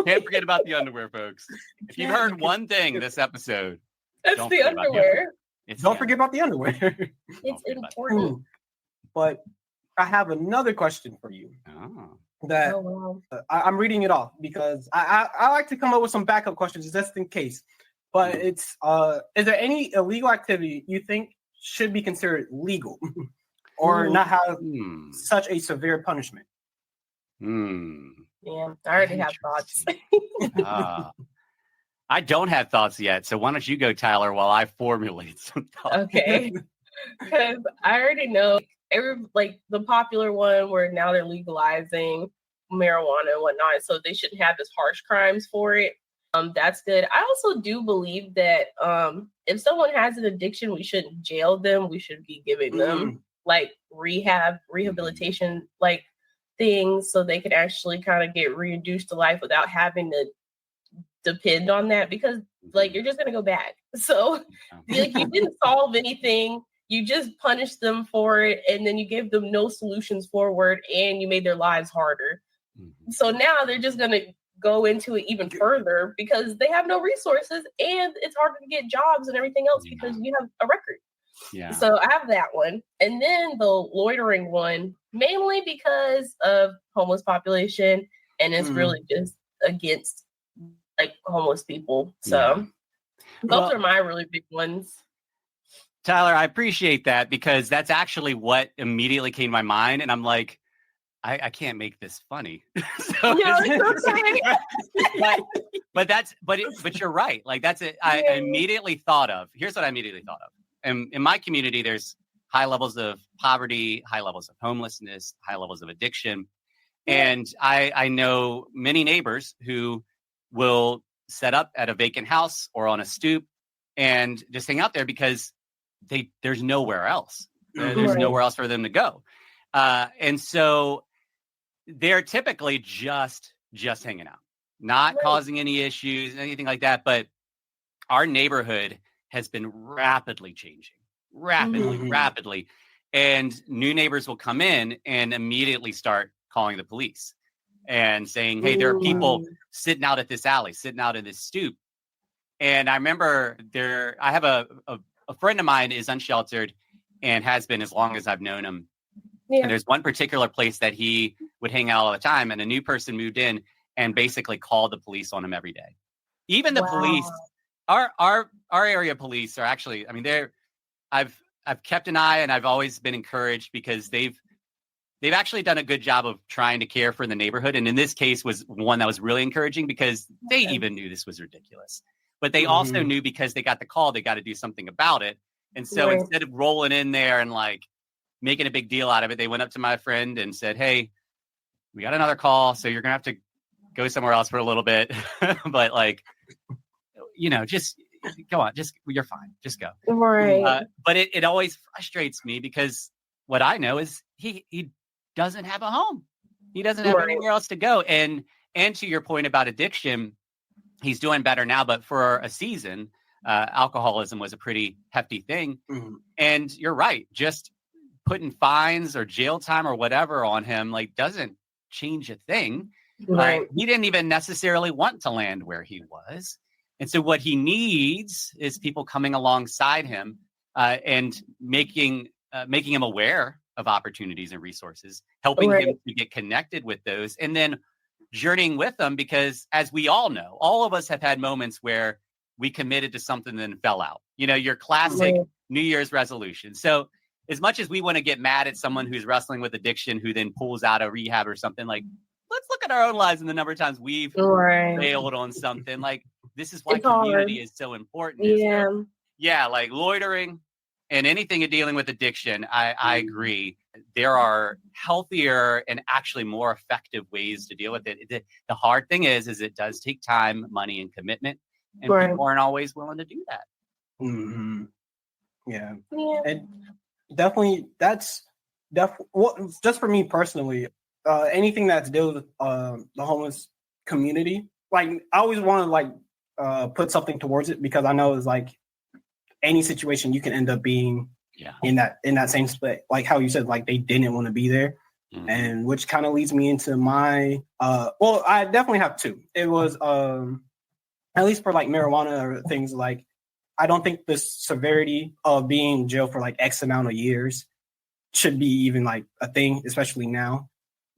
Can't forget about the underwear, folks. If you've heard one thing this episode, That's don't the forget about underwear. Don't forget about the underwear. It's forget about important. But I have another question for you Oh. that Oh, wow. I'm reading it off because I like to come up with some backup questions just in case. But it's is there any illegal activity you think should be considered legal or not have such a severe punishment? Yeah, I already have thoughts. I don't have thoughts yet, so why don't you go, Tyler, while I formulate some thoughts? Okay. Because I already know the popular one where now they're legalizing marijuana and whatnot, so they shouldn't have as harsh crimes for it. That's good. I also do believe that if someone has an addiction, we shouldn't jail them. We should be giving them like rehabilitation, like things, so they can actually kind of get reintroduced to life without having to depend on that, because like you're just gonna go back. So like you didn't solve anything. You just punished them for it, and then you gave them no solutions forward, and you made their lives harder. So now they're just gonna go into it even further because they have no resources, and it's harder to get jobs and everything else because you have a record. Yeah. So I have that one, and then the loitering one, mainly because of homeless population, and it's really just against like homeless people. So those are my really big ones. Tyler, I appreciate that because that's actually what immediely came to my mind, and I'm like, I can't make this funny. So, no, it's okay. but you're right. Like that's it. I immediately thought of. Here's what I immediately thought of. In my community, there's high levels of poverty, high levels of homelessness, high levels of addiction, and I know many neighbors who will set up at a vacant house or on a stoop and just hang out there because there's nowhere else. There's nowhere else for them to go. And so they're typically just hanging out, not causing any issues, anything like that. But our neighborhood has been rapidly changing, rapidly. And new neighbors will come in and immediately start calling the police and saying, hey, there are people sitting out at this alley, sitting out in this stoop. And I remember I have a friend of mine is unsheltered and has been as long as I've known him. Yeah. And there's one particular place that he would hang out all the time, and a new person moved in and basically called the police on him every day. Even the police, our area police are actually, I mean, I've kept an eye, and I've always been encouraged because they've actually done a good job of trying to care for the neighborhood. And in this case was one that was really encouraging because they even knew this was ridiculous, but they also knew because they got the call, they got to do something about it. And so instead of rolling in there and like making a big deal out of it, they went up to my friend and said, hey, we got another call, so you're going to have to go somewhere else for a little bit. But like, just go on, you're fine. Just go. Right. But it always frustrates me because what I know is he doesn't have a home. He doesn't have anywhere else to go. And to your point about addiction, he's doing better now, but for a season, alcoholism was a pretty hefty thing. And you're right. Just putting fines or jail time or whatever on him, like, doesn't change a thing. He didn't even necessarily want to land where he was. And so what he needs is people coming alongside him and making him aware of opportunities and resources, helping him to get connected with those, and then journeying with them. Because as we all know, all of us have had moments where we committed to something and then fell out. Your classic New Year's resolution. So as much as we want to get mad at someone who's wrestling with addiction, who then pulls out of rehab or something, like, let's look at our own lives and the number of times we've failed on something. Like, this is why community is so important. Like loitering, And anything in dealing with addiction, I agree. There are healthier and actually more effective ways to deal with it. The hard thing is it does take time, money, and commitment, and Right. people aren't always willing to do that. Mm-hmm. Yeah. Yeah. And definitely, well, just for me personally, anything that's deal with the homeless community, like I always want to like put something towards it because I know it's like any situation you can end up being in that same split, like how you said, like they didn't want to be there. Mm-hmm. And which kind of leads me into my well, I definitely have two. It was at least for like marijuana or things, like I don't think the severity of being in jail for like X amount of years should be even like a thing, especially now.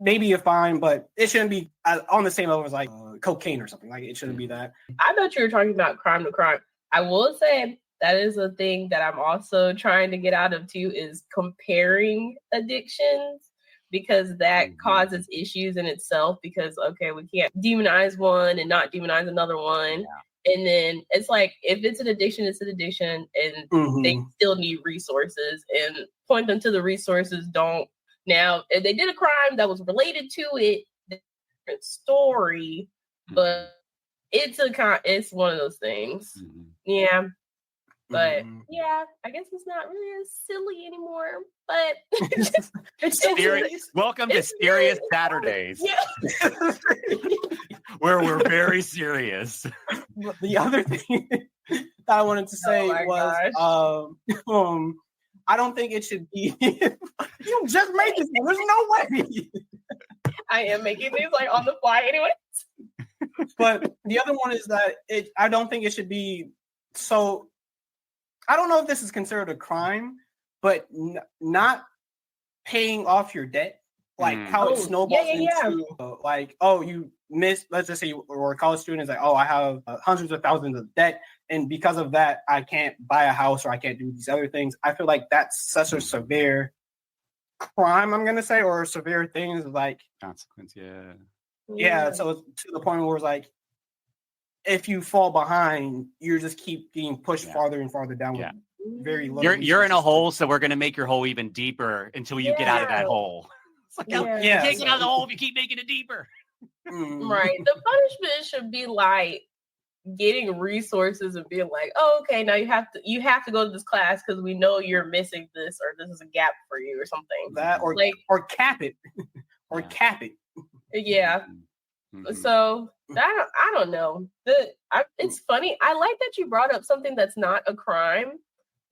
Maybe a fine, but it shouldn't be on the same level as like cocaine or something. Like it shouldn't be that. I thought you were talking about crime to crime. I will say that is a thing that I'm also trying to get out of too, is comparing addictions, because that causes issues in itself. Because, okay, we can't demonize one and not demonize another one. Yeah. And then it's like, if it's an addiction, it's an addiction, and they still need resources, and point them to the resources. Don't. Now, if they did a crime that was related to it, different story, but it's one of those things. Yeah. But yeah, I guess it's not really as silly anymore. But it's serious. Welcome to Serious Saturdays. Yeah. Where we're very serious. The other thing that I wanted to say was I don't think it should be you just made this. There's no way. I am making these like on the fly anyway. But the other one is that I don't think it should be so. I don't know if this is considered a crime, but not paying off your debt, like how it snowballs into like, oh, you missed. Let's just say you were a college student. It's like, oh, I have hundreds of thousands of debt, and because of that, I can't buy a house or I can't do these other things. I feel like that's such a severe crime, I'm gonna say, or severe things like consequence. Yeah. So to the point where it's like, if you fall behind, you just keep being pushed farther and farther down. With very low. You're in a hole, so we're gonna make your hole even deeper until you get out of that hole. It's like, you can't get out of the hole if you keep making it deeper. Right. The punishment should be like getting resources and being like, oh, okay, now you have to go to this class because we know you're missing this, or this is a gap for you, or something. That or like or cap it, or cap it. Yeah. So I don't know. It's funny. I like that you brought up something that's not a crime,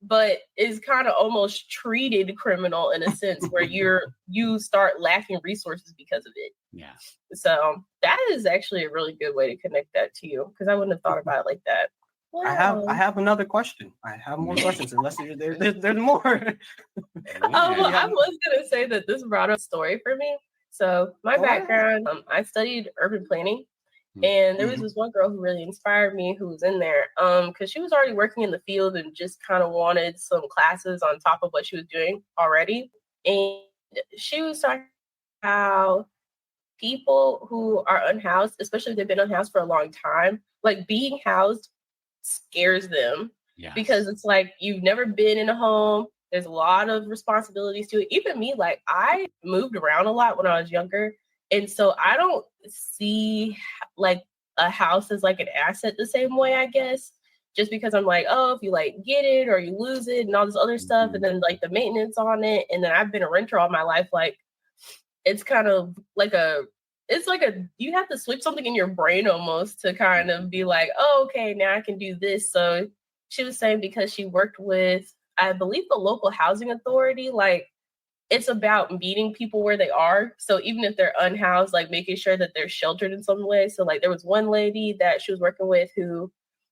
but is kind of almost treated criminal in a sense, where you start lacking resources because of it. Yeah. So that is actually a really good way to connect that to you, because I wouldn't have thought about it like that. Wow. I have another question. I have more questions, unless there's more. I was gonna say that this brought up a story for me. So my background, I studied urban planning, and there was this one girl who really inspired me, who was in there, because she was already working in the field and just kind of wanted some classes on top of what she was doing already. And she was talking about how people who are unhoused, especially if they've been unhoused for a long time, like being housed scares them, because it's like you've never been in a home. There's a lot of responsibilities to it. Even me, like I moved around a lot when I was younger. And so I don't see like a house as like an asset the same way, I guess, just because I'm like, oh, if you like get it or you lose it and all this other stuff. And then like the maintenance on it. And then I've been a renter all my life. Like it's kind of like you have to switch something in your brain almost to kind of be like, oh, okay, now I can do this. So she was saying, because she worked with, I believe, the local housing authority, like it's about meeting people where they are. So even if they're unhoused, like making sure that they're sheltered in some way. So like there was one lady that she was working with who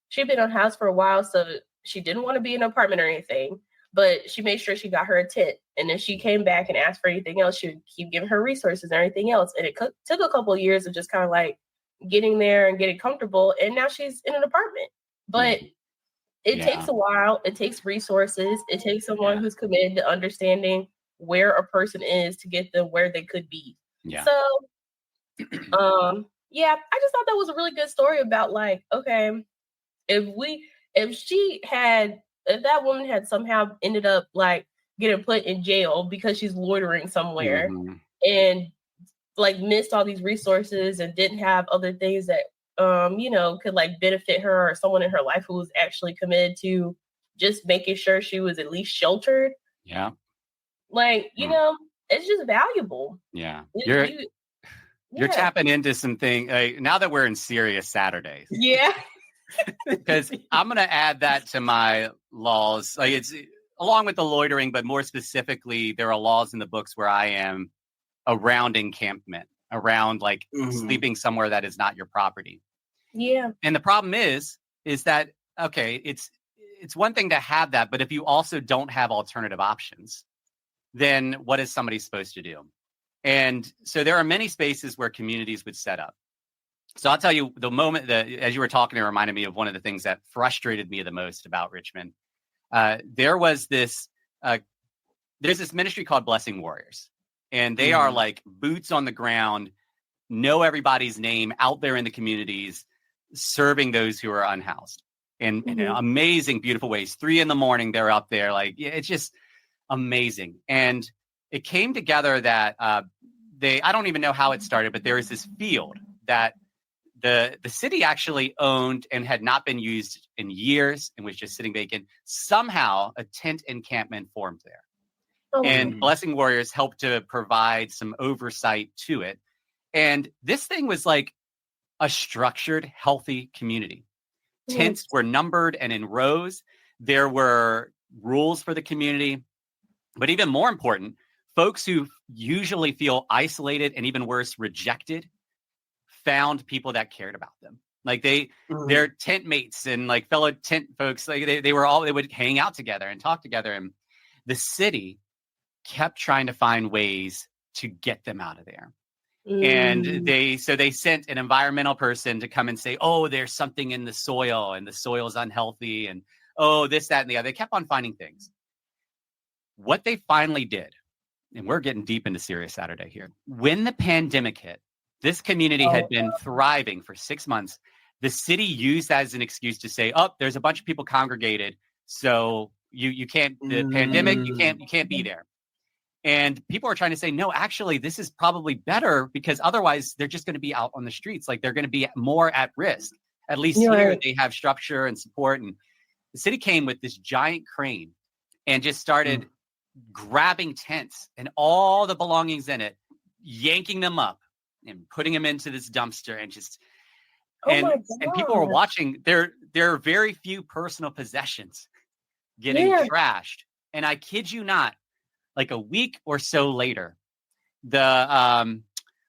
she'd been unhoused for a while. So she didn't want to be in an apartment or anything, but she made sure she got her a tent. And then she came back and asked for anything else. She would keep giving her resources and everything else. And it took a couple of years of just kind of like getting there and getting comfortable. And now she's in an apartment. But it takes a while. It takes resources. It takes someone who's committed to understanding where a person is to get them where they could be. Yeah. So, I just thought that was a really good story about like, okay, if she had if that woman had somehow ended up like getting put in jail because she's loitering somewhere and like missed all these resources and didn't have other things that could like benefit her or someone in her life who was actually committed to just making sure she was at least sheltered. Yeah. Like, it's just valuable. Yeah. You're tapping into something now that we're in serious Saturdays. Yeah. Because I'm going to add that to my laws. Like it's along with the loitering, but more specifically, there are laws in the books where I am around encampment, around like sleeping somewhere that is not your property. Yeah. And the problem is that, okay, it's one thing to have that, but if you also don't have alternative options, then what is somebody supposed to do? And so there are many spaces where communities would set up. So I'll tell you the moment that, as you were talking, it reminded me of one of the things that frustrated me the most about Richmond. There's this ministry called Blessing Warriors, and they are like boots on the ground, know everybody's name out there in the communities, serving those who are unhoused in amazing, beautiful ways. 3 a.m, they're up there. Like, it's just amazing. And it came together that I don't even know how it started, but there is this field that the city actually owned and had not been used in years and was just sitting vacant. Somehow a tent encampment formed there. And Blessing Warriors helped to provide some oversight to it. And this thing was like a structured, healthy community. Tents were numbered and in rows. There were rules for the community. But even more important, folks who usually feel isolated and even worse, rejected, found people that cared about them. Like their tent mates and like fellow tent folks, like they would hang out together and talk together. And the city kept trying to find ways to get them out of there. And they sent an environmental person to come and say, oh, there's something in the soil and the soil's unhealthy. And oh, this, that, and the other. They kept on finding things. What they finally did, and we're getting deep into serious Saturday here. When the pandemic hit, this community had been thriving for 6 months. The city used that as an excuse to say, oh, there's a bunch of people congregated. So you can't, the pandemic, you can't be there. And people are trying to say, no, actually, this is probably better because otherwise they're just going to be out on the streets. Like they're going to be more at risk. At least here they have structure and support. And the city came with this giant crane and just started grabbing tents and all the belongings in it, yanking them up and putting them into this dumpster and just, and people were watching. There are very few personal possessions getting trashed. And I kid you not, like a week or so later, the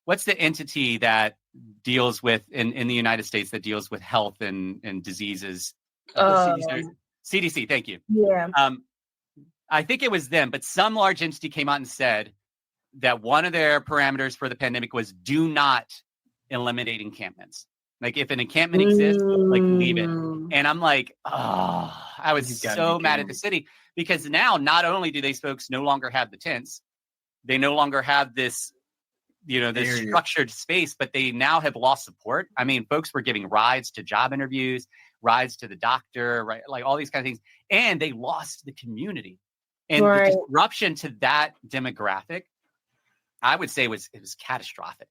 what's the entity that deals with in the United States that deals with health and diseases? CDC. Thank you. Yeah. I think it was them, but some large entity came out and said that one of their parameters for the pandemic was do not eliminate encampments. Like if an encampment exists, like leave it. And I'm like, oh, I was so mad at the city because now not only do these folks no longer have the tents, they no longer have this, this structured space, but they now have lost support. I mean, folks were giving rides to job interviews, rides to the doctor, right? Like all these kind of things. And they lost the community. And the disruption to that demographic, I would say it was catastrophic.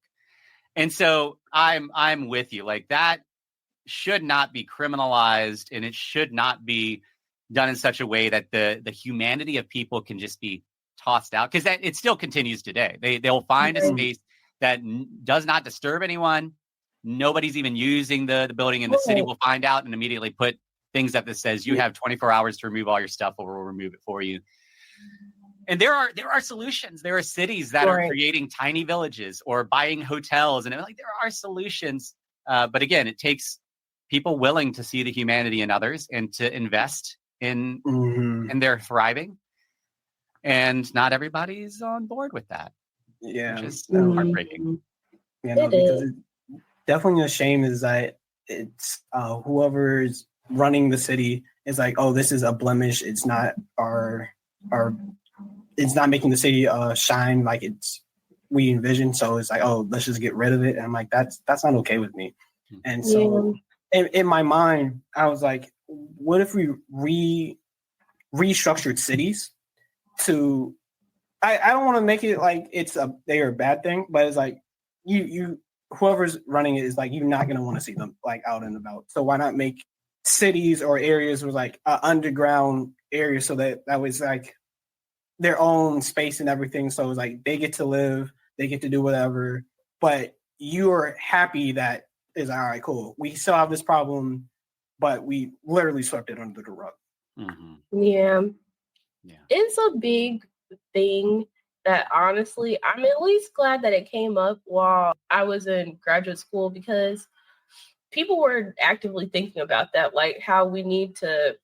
And so I'm with you. Like that should not be criminalized, and it should not be done in such a way that the humanity of people can just be tossed out, because it still continues today. They'll find a space that does not disturb anyone. Nobody's even using the building, and the city will find out and immediately put things up that says you have 24 hours to remove all your stuff, or we'll remove it for you. And there are solutions. There are cities that are creating tiny villages or buying hotels, and like there are solutions. But again, it takes people willing to see the humanity in others and to invest in their thriving. And not everybody's on board with that. Yeah, which is heartbreaking. Because it's definitely a shame is that it's whoever's running the city is like, oh, this is a blemish. It's not our. It's not making the city shine like we envisioned. So it's like, oh, let's just get rid of it. And I'm like, that's not okay with me. And so in my mind, I was like, what if we restructured cities to. I don't want to make it like they are a bad thing, but it's like you whoever's running it is like you're not gonna want to see them like out and about. So why not make cities or areas with like underground areas so that was like their own space and everything. So it's like they get to live, they get to do whatever, but you are happy that is all right, cool. We still have this problem, but we literally swept it under the rug. Mm-hmm. Yeah. Yeah. It's a big thing that honestly, I'm at least glad that it came up while I was in graduate school because people were actively thinking about that, like how we need to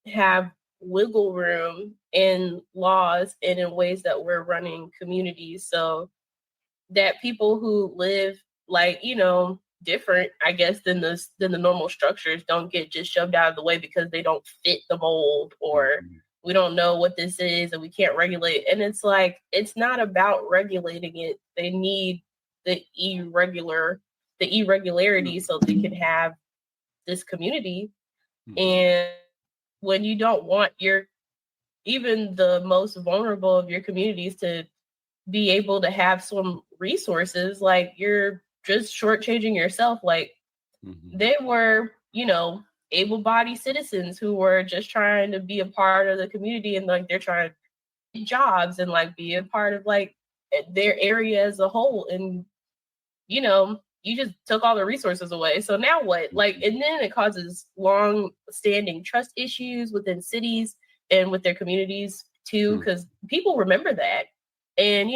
have wiggle room in laws and in ways that we're running communities so that people who live like, different, I guess, than the normal structures don't get just shoved out of the way because they don't fit the mold or we don't know what this is and we can't regulate. And it's like, it's not about regulating it. They need the irregularity so they can have this community. And when you don't want even the most vulnerable of your communities to be able to have some resources, like you're just shortchanging yourself. Like they were, able-bodied citizens who were just trying to be a part of the community and like they're trying to get jobs and like be a part of like their area as a whole. And, you just took all the resources away. So now what? Like, and then it causes long-standing trust issues within cities and with their communities too, because people remember that. And,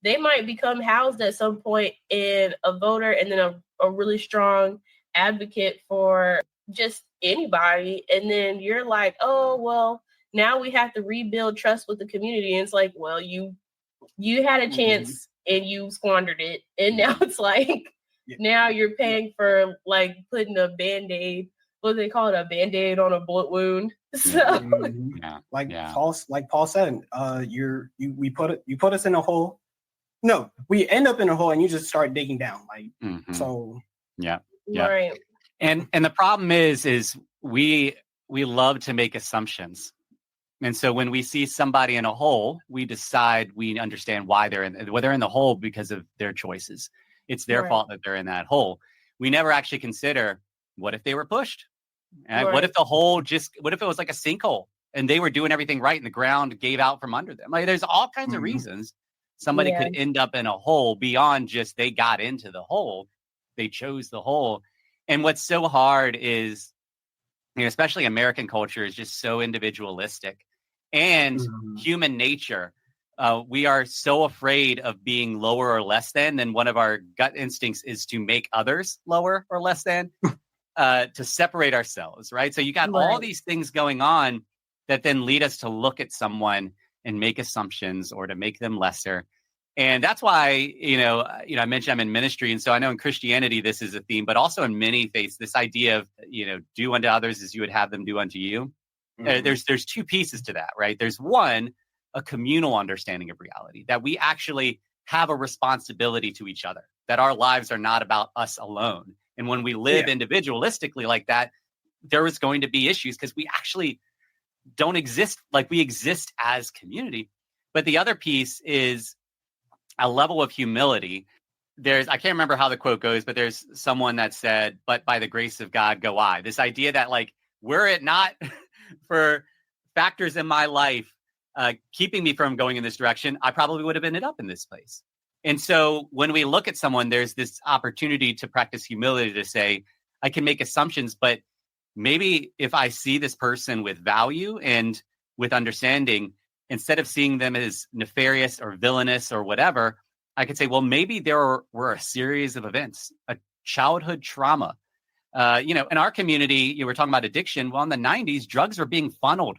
they might become housed at some point in a voter and then a really strong advocate for just anybody. And then you're like, oh, well, now we have to rebuild trust with the community. And it's like, well, you had a chance and you squandered it. And now it's like, now you're paying for like putting a Band-Aid, what do they call it? A Band-Aid on a bullet wound. So Paul said, we put us in a hole. No, we end up in a hole and you just start digging down. Like so Right. And the problem is we love to make assumptions. And so when we see somebody in a hole, we decide we understand why they're in the hole because of their choices. It's their fault that they're in that hole. We never actually consider, what if they were pushed? What if what if it was like a sinkhole and they were doing everything right and the ground gave out from under them? Like there's all kinds of reasons somebody could end up in a hole beyond just they got into the hole. They chose the hole. And what's so hard is, especially American culture is just so individualistic and human nature. We are so afraid of being lower or less than one of our gut instincts is to make others lower or less than, to separate ourselves, right? So you got all these things going on that then lead us to look at someone and make assumptions or to make them lesser. And that's why, I mentioned I'm in ministry. And so I know in Christianity, this is a theme, but also in many faiths, this idea of, do unto others as you would have them do unto you. There's two pieces to that, right? There's one, a communal understanding of reality, that we actually have a responsibility to each other, that our lives are not about us alone. And when we live individualistically like that, there is going to be issues because we actually don't exist like we exist as community. But the other piece is a level of humility. I can't remember how the quote goes, but there's someone that said, but by the grace of God, go I. This idea that like, were it not for factors in my life keeping me from going in this direction, I probably would have ended up in this place. And so when we look at someone, there's this opportunity to practice humility to say, I can make assumptions, but maybe if I see this person with value and with understanding, instead of seeing them as nefarious or villainous or whatever, I could say, well, maybe there were a series of events, a childhood trauma. In our community, you were talking about addiction. Well, in the 90s, drugs were being funneled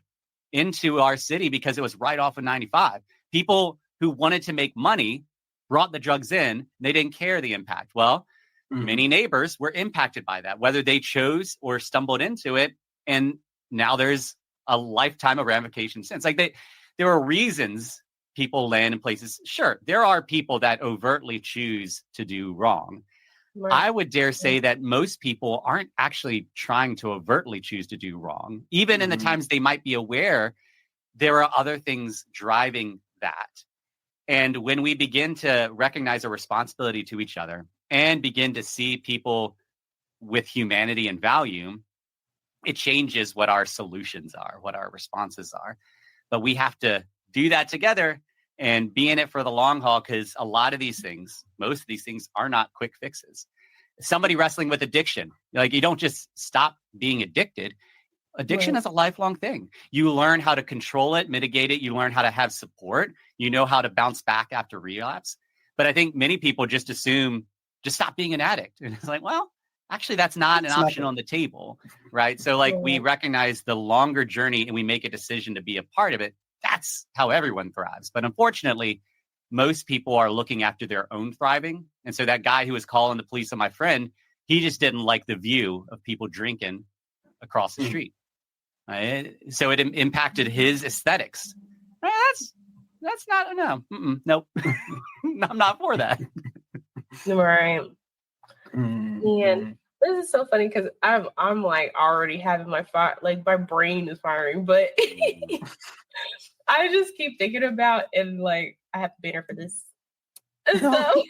into our city because it was right off of 95. People who wanted to make money brought the drugs in. They didn't care the impact. Well, many neighbors were impacted by that, whether they chose or stumbled into it. And now there's a lifetime of ramifications since. Like there are reasons people land in places. Sure, there are people that overtly choose to do wrong. I would dare say that most people aren't actually trying to overtly choose to do wrong. Even in the times they might be aware, there are other things driving that. And when we begin to recognize a responsibility to each other and begin to see people with humanity and value, it changes what our solutions are, what our responses are. But we have to do that together and be in it for the long haul, because a lot of these things, most of these things are not quick fixes. Somebody wrestling with addiction, like, you don't just stop being addicted. Addiction is a lifelong thing. You learn how to control it, mitigate it. You learn how to have support. You know how to bounce back after relapse. But I think many people just assume, just stop being an addict. And it's like, well, actually, that's not an option on the table, right? So like, we recognize the longer journey and we make a decision to be a part of it. That's how everyone thrives. But unfortunately, most people are looking after their own thriving. And so that guy who was calling the police on my friend, he just didn't like the view of people drinking across the street. So it impacted his aesthetics. That's not, nope. I'm not for that. Right. And this is so funny because I'm like already having my fire, like my brain is firing, but I just keep thinking about, and like I have to banner for this. So,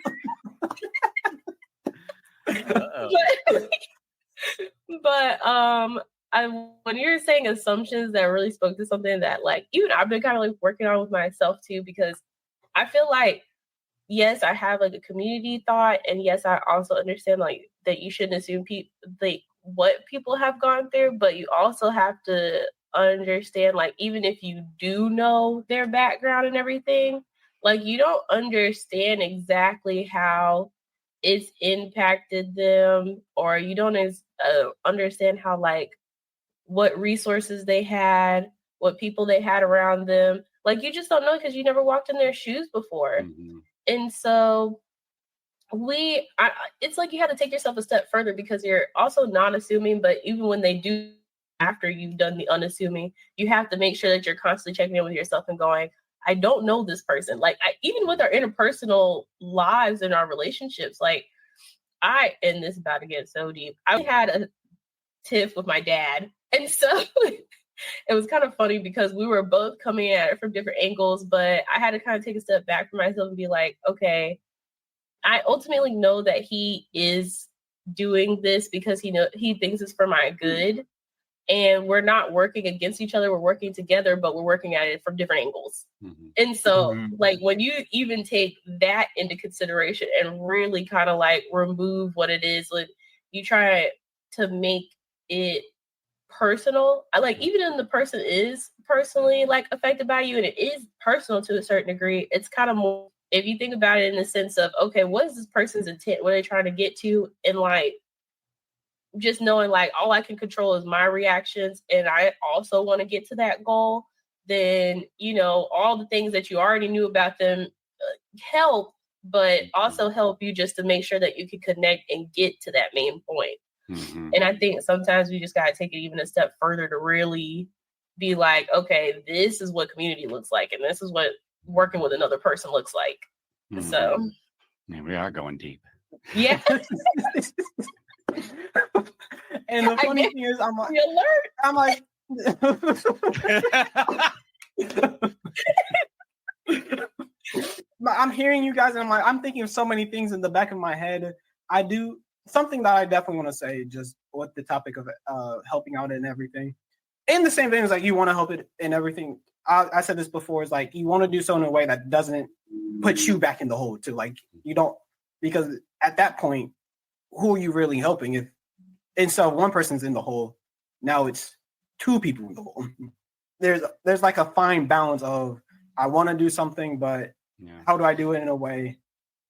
but when you're saying assumptions, that really spoke to something that like even I've been kind of like working on with myself too, because I feel like, yes, I have like a community thought, and yes, I also understand like that you shouldn't assume what people have gone through, but you also have to understand, like, even if you do know their background and everything, like, you don't understand exactly how it's impacted them, or you don't understand how, like, what resources they had, what people they had around them. Like, you just don't know because you never walked in their shoes before. And so it's like you have to take yourself a step further, because you're also non-assuming, but even when they do, after you've done the unassuming, you have to make sure that you're constantly checking in with yourself and going, I don't know this person. Like, even with our interpersonal lives and our relationships, like and this is about to get so deep. I had a tiff with my dad. And so it was kind of funny because we were both coming at it from different angles, but I had to kind of take a step back for myself and be like, okay, I ultimately know that he is doing this because he thinks it's for my good. And we're not working against each other. We're working together, but we're working at it from different angles. And so like, when you even take that into consideration and really kind of like remove what it is, like you try to make it personal, like even if the person is personally like affected by you and it is personal to a certain degree, it's kind of more, if you think about it in the sense of, okay, what is this person's intent? What are they trying to get to? And like, just knowing like all I can control is my reactions, and I also want to get to that goal, then, all the things that you already knew about them help, but also help you just to make sure that you can connect and get to that main point. And I think sometimes we just got to take it even a step further to really be like, okay, this is what community looks like, and this is what working with another person looks like. So yeah, we are going deep. Yeah. And the funny thing is, I'm like, I'm hearing you guys, and I'm thinking of so many things in the back of my head. I do something that I definitely want to say, just with the topic of helping out and everything. And the same thing is like, you want to help it and everything. I said this before, is like, you want to do so in a way that doesn't put you back in the hole too. Like, you don't, because at that point, who are you really helping? And so one person's in the hole, now it's two people in the hole. There's like a fine balance of, I want to do something, but how do I do it in a way?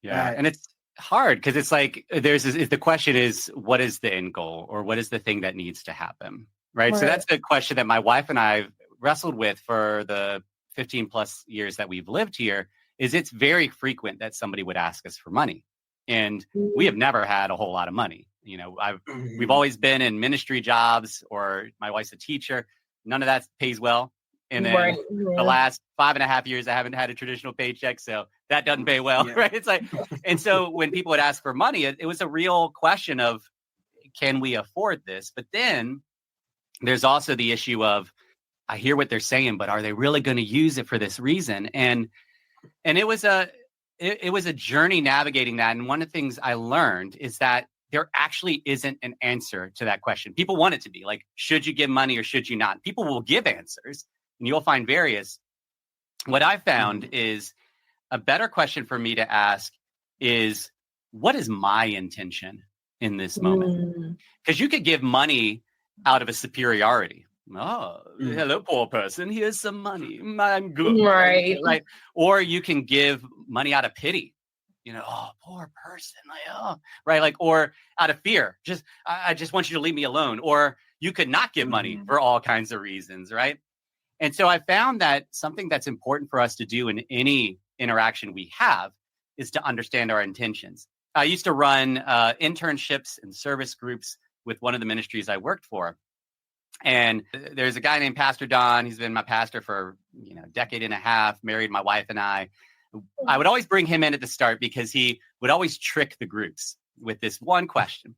And it's hard because it's like, the question is, what is the end goal, or what is the thing that needs to happen? Right. So that's the question that my wife and I wrestled with for the 15 plus years that we've lived here. Is it's very frequent that somebody would ask us for money, and we have never had a whole lot of money. We've always been in ministry jobs, or my wife's a teacher. None of that pays well. And then the last 5.5 years, I haven't had a traditional paycheck. So That doesn't pay well, Yeah. right? It's like, and so when people would ask for money, it was a real question of, can we afford this? But then there's also the issue of, I hear what they're saying, but are they really going to use it for this reason? And it was a journey navigating that. And one of the things I learned is that there actually isn't an answer to that question. People want it to be like, should you give money or should you not? People will give answers and you'll find various. What I found is a better question for me to ask is, what is my intention in this moment? Because you could give money out of a superiority. Oh, hello, poor person. Here's some money. I'm good. Right. Right. Or you can give money out of pity. Oh, poor person. Like, oh, right. Like, or out of fear. I just want you to leave me alone. Or you could not give money for all kinds of reasons. Right. And so I found that something that's important for us to do in any interaction we have is to understand our intentions. I used to run internships and service groups with one of the ministries I worked for. And there's a guy named Pastor Don. He's been my pastor for a decade and a half, married my wife and I. I would always bring him in at the start because he would always trick the groups with this one question.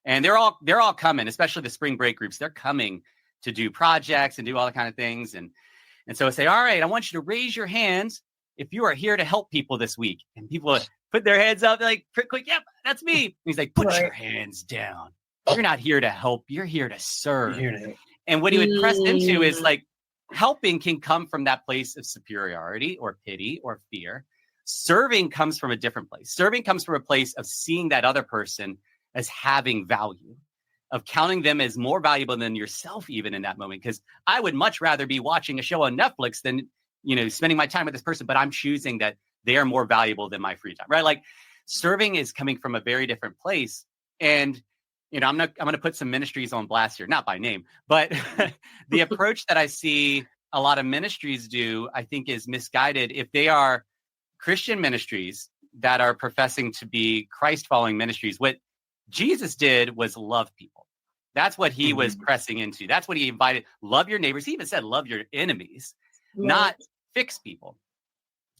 And they're all coming, especially the spring break groups. They're coming to do projects and do all the kind of things. And so I say, all right, I want you to raise your hands if you are here to help people this week. And people would put their heads up like, quick, yep, that's me. And he's like, put your hands down. You're not here to help. You're here to serve. And what he would press into is like, helping can come from that place of superiority or pity or fear. Serving comes from a different place. Serving comes from a place of seeing that other person as having value, of counting them as more valuable than yourself even in that moment. Because I would much rather be watching a show on Netflix than, spending my time with this person, but I'm choosing that they are more valuable than my free time, right? Like serving is coming from a very different place. And I'm going to put some ministries on blast here, not by name, but the approach that I see a lot of ministries do, I think is misguided. If they are Christian ministries that are professing to be Christ following ministries, what Jesus did was love people. That's what he was pressing into. That's what he invited. Love your neighbors. He even said, love your enemies, not fix people.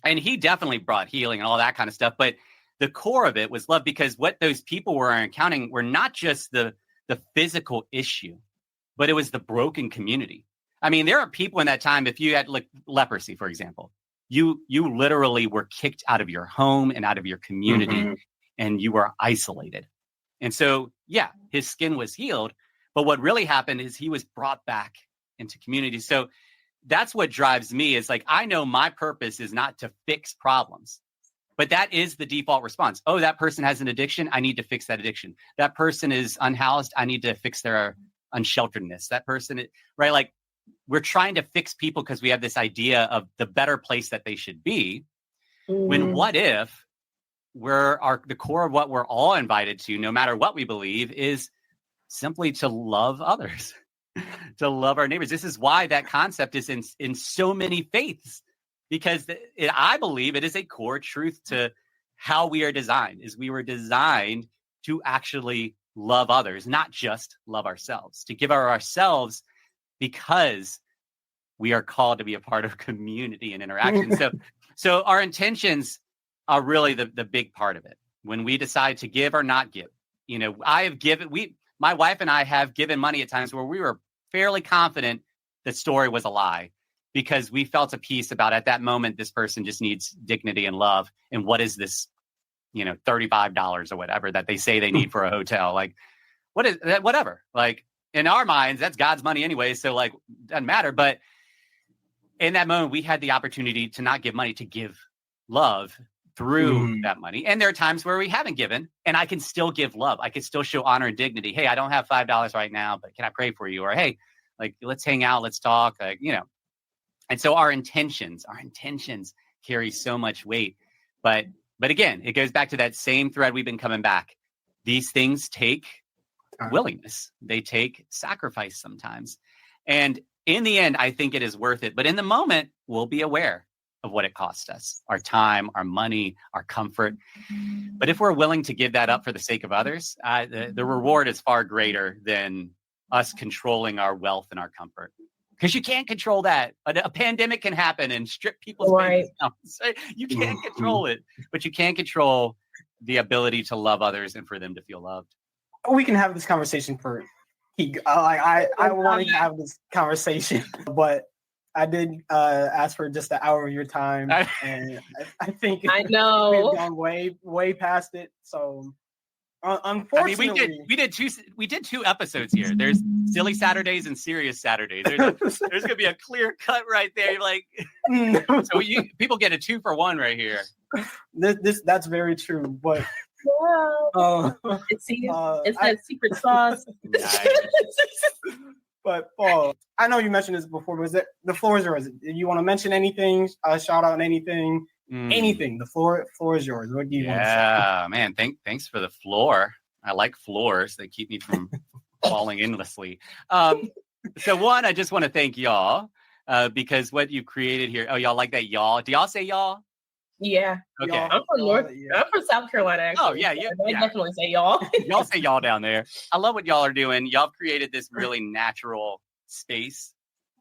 And he definitely brought healing and all that kind of stuff. But the core of it was love, because what those people were encountering were not just the physical issue, but it was the broken community. I mean, there are people in that time, if you had leprosy, for example, you literally were kicked out of your home and out of your community and you were isolated. And so, yeah, his skin was healed. But what really happened is he was brought back into community. So that's what drives me, is like, I know my purpose is not to fix problems. But that is the default response. Oh, that person has an addiction. I need to fix that addiction. That person is unhoused. I need to fix their unshelteredness. That person, right? Like, we're trying to fix people because we have this idea of the better place that they should be. When what if the core of what we're all invited to, no matter what we believe, is simply to love others, to love our neighbors. This is why that concept is in so many faiths. Because I believe it is a core truth to how we are designed, is we were designed to actually love others, not just love ourselves, to give ourselves, because we are called to be a part of community and interaction. So our intentions are really the big part of it. When we decide to give or not give, my wife and I have given money at times where we were fairly confident the story was a lie, because we felt a peace about, at that moment, this person just needs dignity and love. And what is this, $35 or whatever that they say they need for a hotel? Like, what is that? Whatever. Like, in our minds, that's God's money anyway. So like, doesn't matter. But in that moment, we had the opportunity to not give money, to give love through that money. And there are times where we haven't given, and I can still give love. I can still show honor and dignity. Hey, I don't have $5 right now, but can I pray for you? Or, hey, like, let's hang out, let's talk, And so our intentions carry so much weight. But again, it goes back to that same thread we've been coming back. These things take willingness. They take sacrifice sometimes. And in the end, I think it is worth it. But in the moment, we'll be aware of what it costs us, our time, our money, our comfort. But if we're willing to give that up for the sake of others, the reward is far greater than us controlling our wealth and our comfort. because you can't control that. A pandemic can happen and strip people's Right. bank accounts. You can't control it, but you can control the ability to love others and for them to feel loved. We can have this conversation for. I wanted to have this conversation, but I did ask for just an hour of your time, and I think I know we've gone way past it. So, unfortunately, I mean, we did two episodes here. There's silly Saturdays and serious Saturdays. There's gonna be a clear cut right there. You're like, so people get a 2-for-1 right here. That's very true, but. It's that secret sauce. Nice. But Paul, I know you mentioned this before, but the floor is yours. Do you want to mention anything? Shout out anything? Anything. The floor is yours. What do you want to say? Yeah, man. Thanks for the floor. I like floors. They keep me from falling endlessly. So one, I just want to thank y'all because what you created here. Oh, y'all like that, y'all? Do y'all say y'all? Yeah. Okay. Y'all. I'm from I'm from South Carolina, actually. Oh, yeah. I definitely say y'all. Y'all say y'all down there. I love what y'all are doing. Y'all created this really natural space.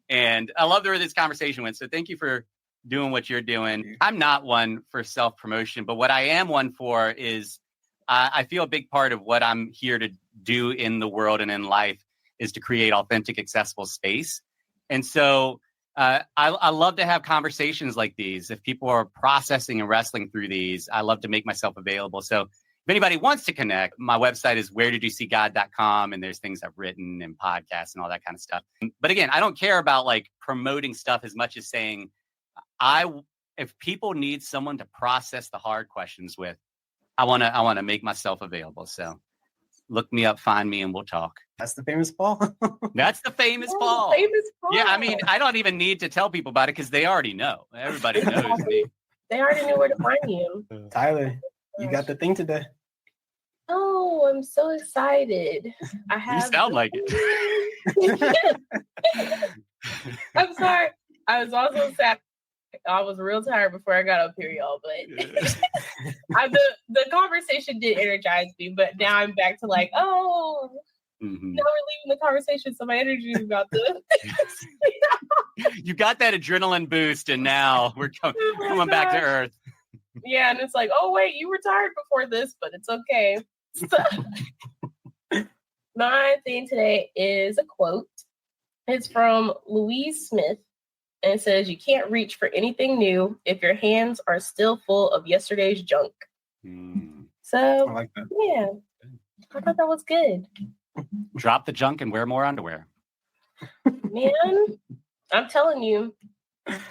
And I love where this conversation went. So thank you for doing what you're doing. I'm not one for self-promotion, but what I am one for is I feel a big part of what I'm here to do in the world and in life is to create authentic, accessible space. And so I love to have conversations like these. If people are processing and wrestling through these, I love to make myself available. So if anybody wants to connect, my website is wheredidyousegod.com, and there's things I've written and podcasts and all that kind of stuff. But again, I don't care about like promoting stuff as much as saying if people need someone to process the hard questions with, I want to make myself available. So look me up, find me, and we'll talk. That's the famous Paul. That's the famous Paul. Famous Paul. Yeah, I mean, I don't even need to tell people about it because they already know. Everybody knows me. They already knew where to find you. Tyler, you got the thing today. Oh, I'm so excited. You sound like it. I'm sorry. I was also sad. I was real tired before I got up here, y'all. But the conversation did energize me. But now I'm back to like, now we're leaving the conversation, so my energy is about to. You got that adrenaline boost, and now we're coming back to earth. Yeah, and it's like, oh wait, you were tired before this, but it's okay. So, my thing today is a quote. It's from Louise Smith. And it says, you can't reach for anything new if your hands are still full of yesterday's junk. So, I like that. Yeah, I thought that was good. Drop the junk and wear more underwear. Man, I'm telling you, that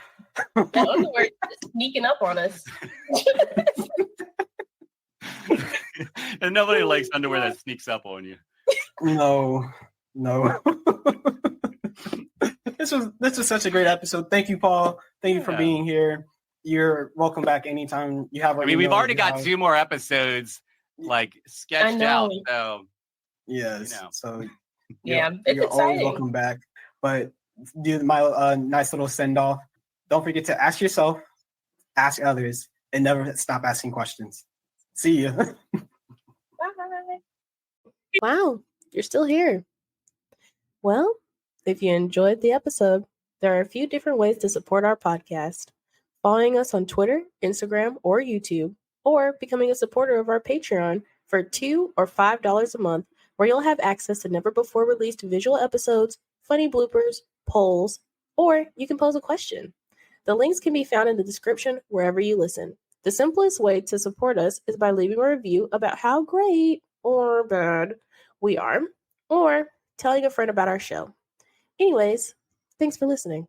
underwear is sneaking up on us. And nobody likes underwear that sneaks up on you. No. This was such a great episode. Thank you, Paul. Thank you for being here. You're welcome back anytime you have. I mean, we've already got 2 more episodes like sketched out. So yes, so yeah, you're it's always exciting. welcome back. But do my nice little send off. Don't forget to ask yourself, ask others, and never stop asking questions. See you. Bye. Wow, you're still here. Well, if you enjoyed the episode, there are a few different ways to support our podcast. Following us on Twitter, Instagram, or YouTube, or becoming a supporter of our Patreon for $2 or $5 a month, where you'll have access to never-before-released visual episodes, funny bloopers, polls, or you can pose a question. The links can be found in the description wherever you listen. The simplest way to support us is by leaving a review about how great or bad we are, or telling a friend about our show. Anyways, thanks for listening.